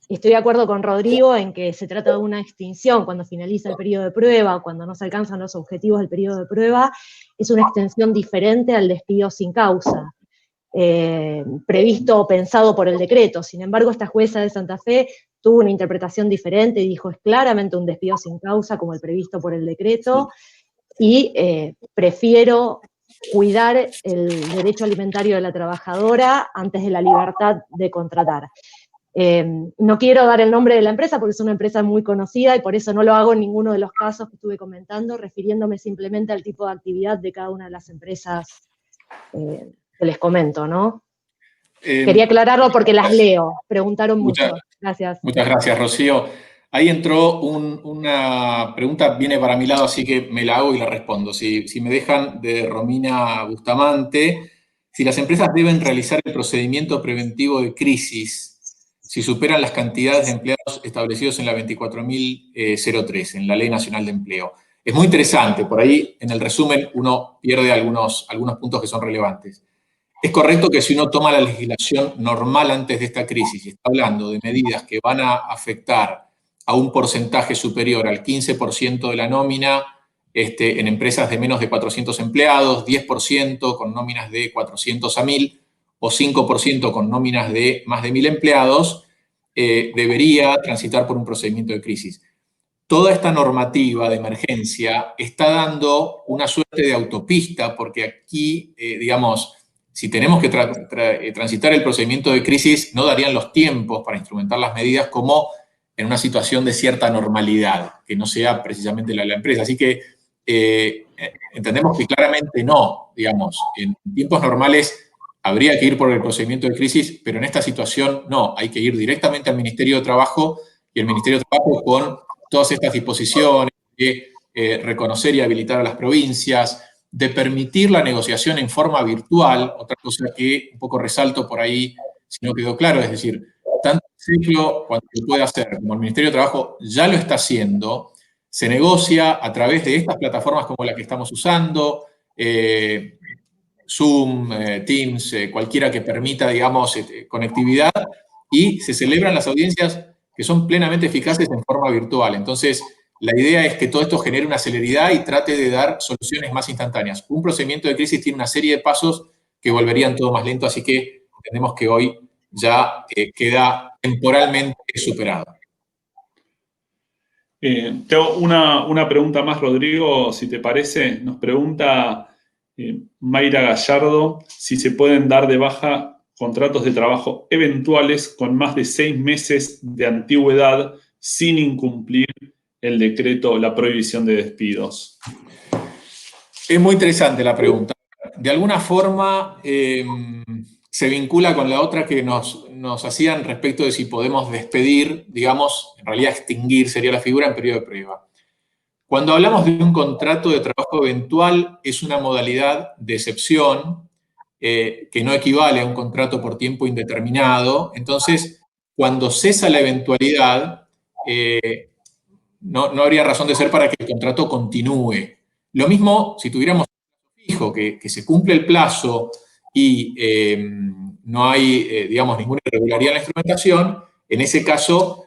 S3: estoy de acuerdo con Rodrigo en que se trata de una extinción cuando finaliza el periodo de prueba o cuando no se alcanzan los objetivos del periodo de prueba, es una extensión diferente al despido sin causa. Previsto o pensado por el decreto. Sin embargo, esta jueza de Santa Fe tuvo una interpretación diferente y dijo es claramente un despido sin causa como el previsto por el decreto y prefiero cuidar el derecho alimentario de la trabajadora antes de la libertad de contratar. No quiero dar el nombre de la empresa porque es una empresa muy conocida y por eso no lo hago en ninguno de los casos que estuve comentando, refiriéndome simplemente al tipo de actividad de cada una de las empresas que les comento, ¿no? Quería aclararlo porque las leo, preguntaron mucho. Gracias.
S1: Muchas gracias, Rocío. Ahí entró una pregunta, viene para mi lado, así que me la hago y la respondo. Si me dejan, de Romina Bustamante, si las empresas deben realizar el procedimiento preventivo de crisis si superan las cantidades de empleados establecidos en la 24.003, en la Ley Nacional de Empleo. Es muy interesante, por ahí en el resumen uno pierde algunos puntos que son relevantes. Es correcto que si uno toma la legislación normal antes de esta crisis y está hablando de medidas que van a afectar a un porcentaje superior al 15% de la nómina en empresas de menos de 400 empleados, 10% con nóminas de 400 a 1.000 o 5% con nóminas de más de 1.000 empleados, debería transitar por un procedimiento de crisis. Toda esta normativa de emergencia está dando una suerte de autopista porque aquí, digamos, si tenemos que transitar el procedimiento de crisis, no darían los tiempos para instrumentar las medidas como en una situación de cierta normalidad, que no sea precisamente la empresa. Así que entendemos que claramente no, digamos, en tiempos normales habría que ir por el procedimiento de crisis, pero en esta situación no, hay que ir directamente al Ministerio de Trabajo y el Ministerio de Trabajo con todas estas disposiciones de reconocer y habilitar a las provincias, de permitir la negociación en forma virtual, otra cosa que un poco resalto por ahí, si no quedó claro, es decir, tanto el ciclo cuanto lo puede hacer como el Ministerio de Trabajo ya lo está haciendo, se negocia a través de estas plataformas como la que estamos usando, Zoom, Teams, cualquiera que permita, digamos, conectividad, y se celebran las audiencias que son plenamente eficaces en forma virtual. Entonces, la idea es que todo esto genere una celeridad y trate de dar soluciones más instantáneas. Un procedimiento de crisis tiene una serie de pasos que volverían todo más lento, así que entendemos que hoy ya queda temporalmente superado.
S2: Tengo una pregunta más, Rodrigo, si te parece. Nos pregunta Mayra Gallardo si se pueden dar de baja contratos de trabajo eventuales con más de 6 meses de antigüedad sin incumplir el decreto o la prohibición de despidos.
S1: Es muy interesante la pregunta. De alguna forma se vincula con la otra que nos hacían respecto de si podemos despedir, digamos, en realidad extinguir sería la figura en periodo de prueba. Cuando hablamos de un contrato de trabajo eventual, es una modalidad de excepción que no equivale a un contrato por tiempo indeterminado. Entonces, cuando cesa la eventualidad, no habría razón de ser para que el contrato continúe. Lo mismo si tuviéramos fijo, que se cumple el plazo y no hay, digamos, ninguna irregularidad en la instrumentación, en ese caso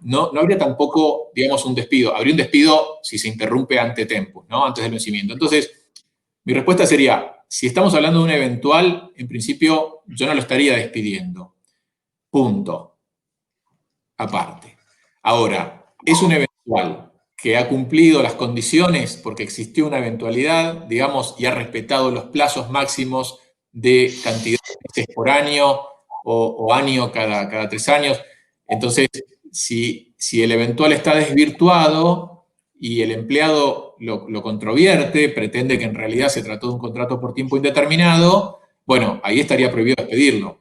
S1: no habría tampoco, digamos, un despido. Habría un despido si se interrumpe ante tempus, ¿no? Antes del vencimiento. Entonces, mi respuesta sería, si estamos hablando de un eventual, en principio yo no lo estaría despidiendo. Punto. Aparte. Ahora, es un eventual que ha cumplido las condiciones porque existió una eventualidad, digamos, y ha respetado los plazos máximos de cantidad de meses por año o año cada 3 años. Entonces, si el eventual está desvirtuado y el empleado lo controvierte, pretende que en realidad se trató de un contrato por tiempo indeterminado, bueno, ahí estaría prohibido despedirlo.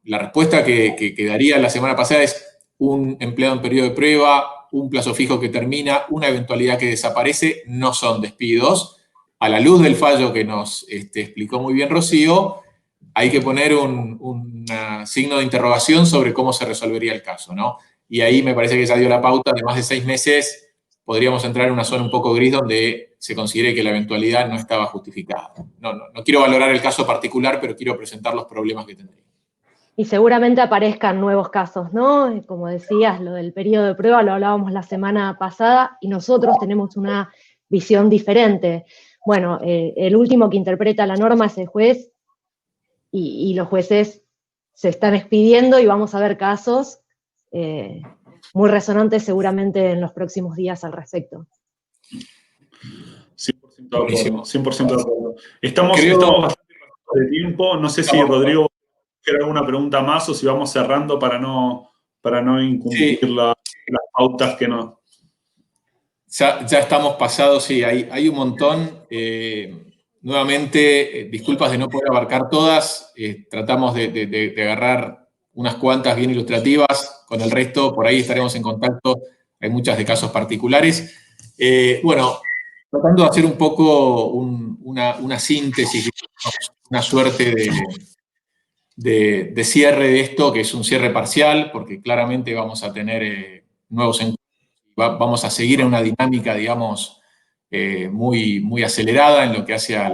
S1: La respuesta que daría la semana pasada es un empleado en periodo de prueba, un plazo fijo que termina, una eventualidad que desaparece, no son despidos. A la luz del fallo que nos explicó muy bien Rocío, hay que poner un signo de interrogación sobre cómo se resolvería el caso, ¿no? Y ahí me parece que ya dio la pauta, de más de 6 meses podríamos entrar en una zona un poco gris donde se considere que la eventualidad no estaba justificada. No quiero valorar el caso particular, pero quiero presentar los problemas que tendría.
S3: Y seguramente aparezcan nuevos casos, ¿no? Como decías, lo del periodo de prueba lo hablábamos la semana pasada y nosotros tenemos una visión diferente. Bueno, el último que interpreta la norma es el juez y los jueces se están expidiendo y vamos a ver casos muy resonantes seguramente en los próximos días al respecto.
S2: 100% de acuerdo. 100% de acuerdo. Estamos bastante de tiempo. No sé si Rodrigo quiere alguna pregunta más o si vamos cerrando para no incumplir las pautas que no.
S1: Ya estamos pasados, sí, hay un montón. Nuevamente, disculpas de no poder abarcar todas. Tratamos de agarrar unas cuantas bien ilustrativas. Con el resto, por ahí estaremos en contacto. Hay muchas de casos particulares. Bueno, tratando de hacer un poco una síntesis, una suerte de cierre de esto, que es un cierre parcial, porque claramente vamos a tener nuevos encuentros. Vamos a seguir en una dinámica, digamos, muy acelerada en lo que hace a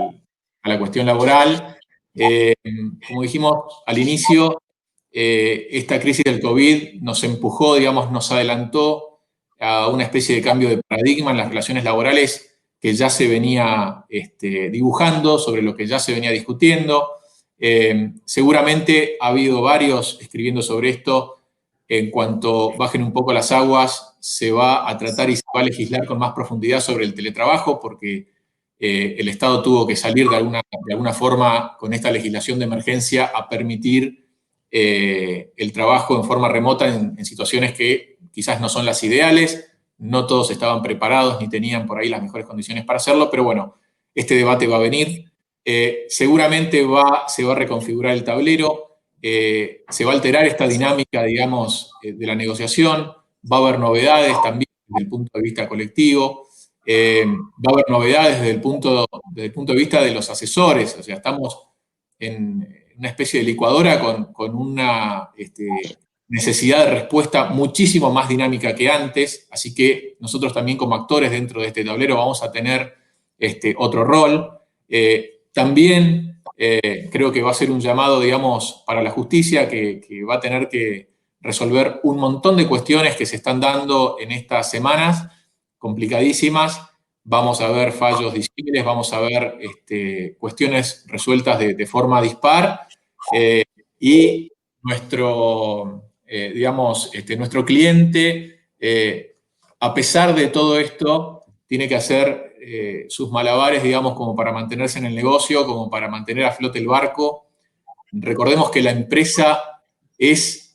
S1: la cuestión laboral. Como dijimos al inicio, esta crisis del COVID nos empujó, digamos, nos adelantó a una especie de cambio de paradigma en las relaciones laborales que ya se venía dibujando, sobre lo que ya se venía discutiendo. Seguramente ha habido varios escribiendo sobre esto. En cuanto bajen un poco las aguas, se va a tratar y se va a legislar con más profundidad sobre el teletrabajo, porque el Estado tuvo que salir de alguna forma con esta legislación de emergencia a permitir el trabajo en forma remota en situaciones que quizás no son las ideales, no todos estaban preparados ni tenían por ahí las mejores condiciones para hacerlo, pero bueno, este debate va a venir. Seguramente se va a reconfigurar el tablero. Se va a alterar esta dinámica, digamos, de la negociación, va a haber novedades también desde el punto de vista colectivo, va a haber novedades desde el punto de vista de los asesores, o sea, estamos en una especie de licuadora con una necesidad de respuesta muchísimo más dinámica que antes, así que nosotros también como actores dentro de este tablero vamos a tener otro rol. También creo que va a ser un llamado, digamos, para la justicia que va a tener que resolver un montón de cuestiones que se están dando en estas semanas, complicadísimas. Vamos a ver fallos disibles, vamos a ver cuestiones resueltas de forma dispar, y nuestro, nuestro cliente, a pesar de todo esto, tiene que hacer sus malabares, digamos, como para mantenerse en el negocio, como para mantener a flote el barco. Recordemos que la empresa es,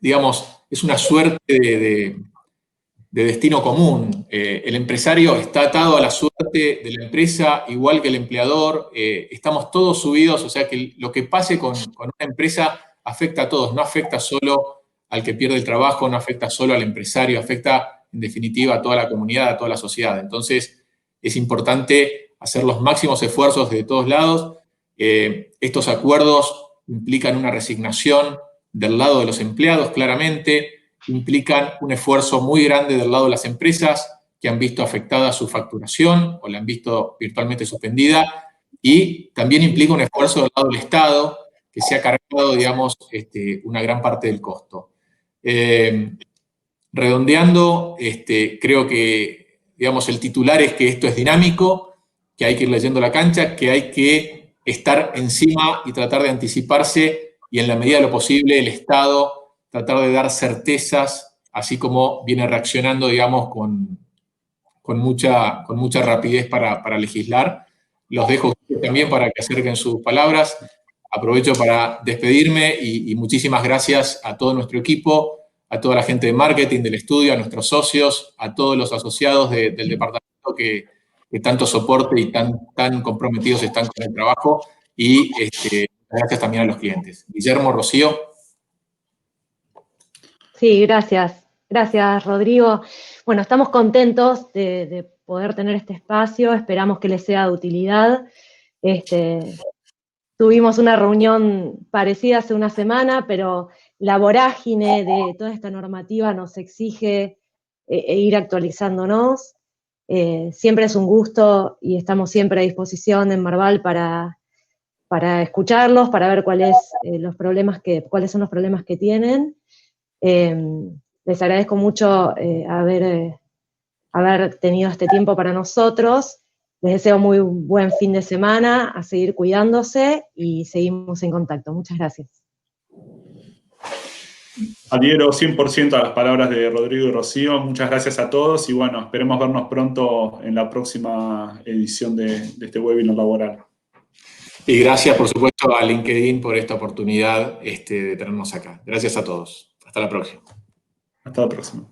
S1: digamos, es una suerte de destino común. El empresario está atado a la suerte de la empresa, igual que el empleador. Estamos todos subidos, o sea que lo que pase con una empresa afecta a todos, no afecta solo al que pierde el trabajo, no afecta solo al empresario, afecta en definitiva a toda la comunidad, a toda la sociedad. Entonces es importante hacer los máximos esfuerzos de todos lados. Estos acuerdos implican una resignación del lado de los empleados, claramente, implican un esfuerzo muy grande del lado de las empresas que han visto afectada su facturación o la han visto virtualmente suspendida, y también implica un esfuerzo del lado del Estado que se ha cargado, digamos, una gran parte del costo. Redondeando, creo que, digamos, el titular es que esto es dinámico, que hay que ir leyendo la cancha, que hay que estar encima y tratar de anticiparse, y en la medida de lo posible el Estado tratar de dar certezas, así como viene reaccionando, digamos, con mucha rapidez para legislar. Los dejo también para que acerquen sus palabras. Aprovecho para despedirme y muchísimas gracias a todo nuestro equipo, a toda la gente de marketing del estudio, a nuestros socios, a todos los asociados del departamento que tanto soporte y tan comprometidos están con el trabajo, y gracias también a los clientes. Guillermo, Rocío.
S3: Sí, gracias. Gracias, Rodrigo. Bueno, estamos contentos de poder tener este espacio, esperamos que les sea de utilidad. Tuvimos una reunión parecida hace una semana, pero la vorágine de toda esta normativa nos exige ir actualizándonos. Siempre es un gusto y estamos siempre a disposición en Marval para escucharlos, para ver cuáles son los problemas que tienen. Les agradezco mucho haber tenido este tiempo para nosotros. Les deseo muy buen fin de semana, a seguir cuidándose y seguimos en contacto. Muchas gracias.
S2: Adhiero 100% a las palabras de Rodrigo y Rocío. Muchas gracias a todos y bueno, esperemos vernos pronto en la próxima edición de este webinar laboral.
S1: Y gracias, por supuesto, a LinkedIn por esta oportunidad de tenernos acá. Gracias a todos. Hasta la próxima.
S2: Hasta la próxima.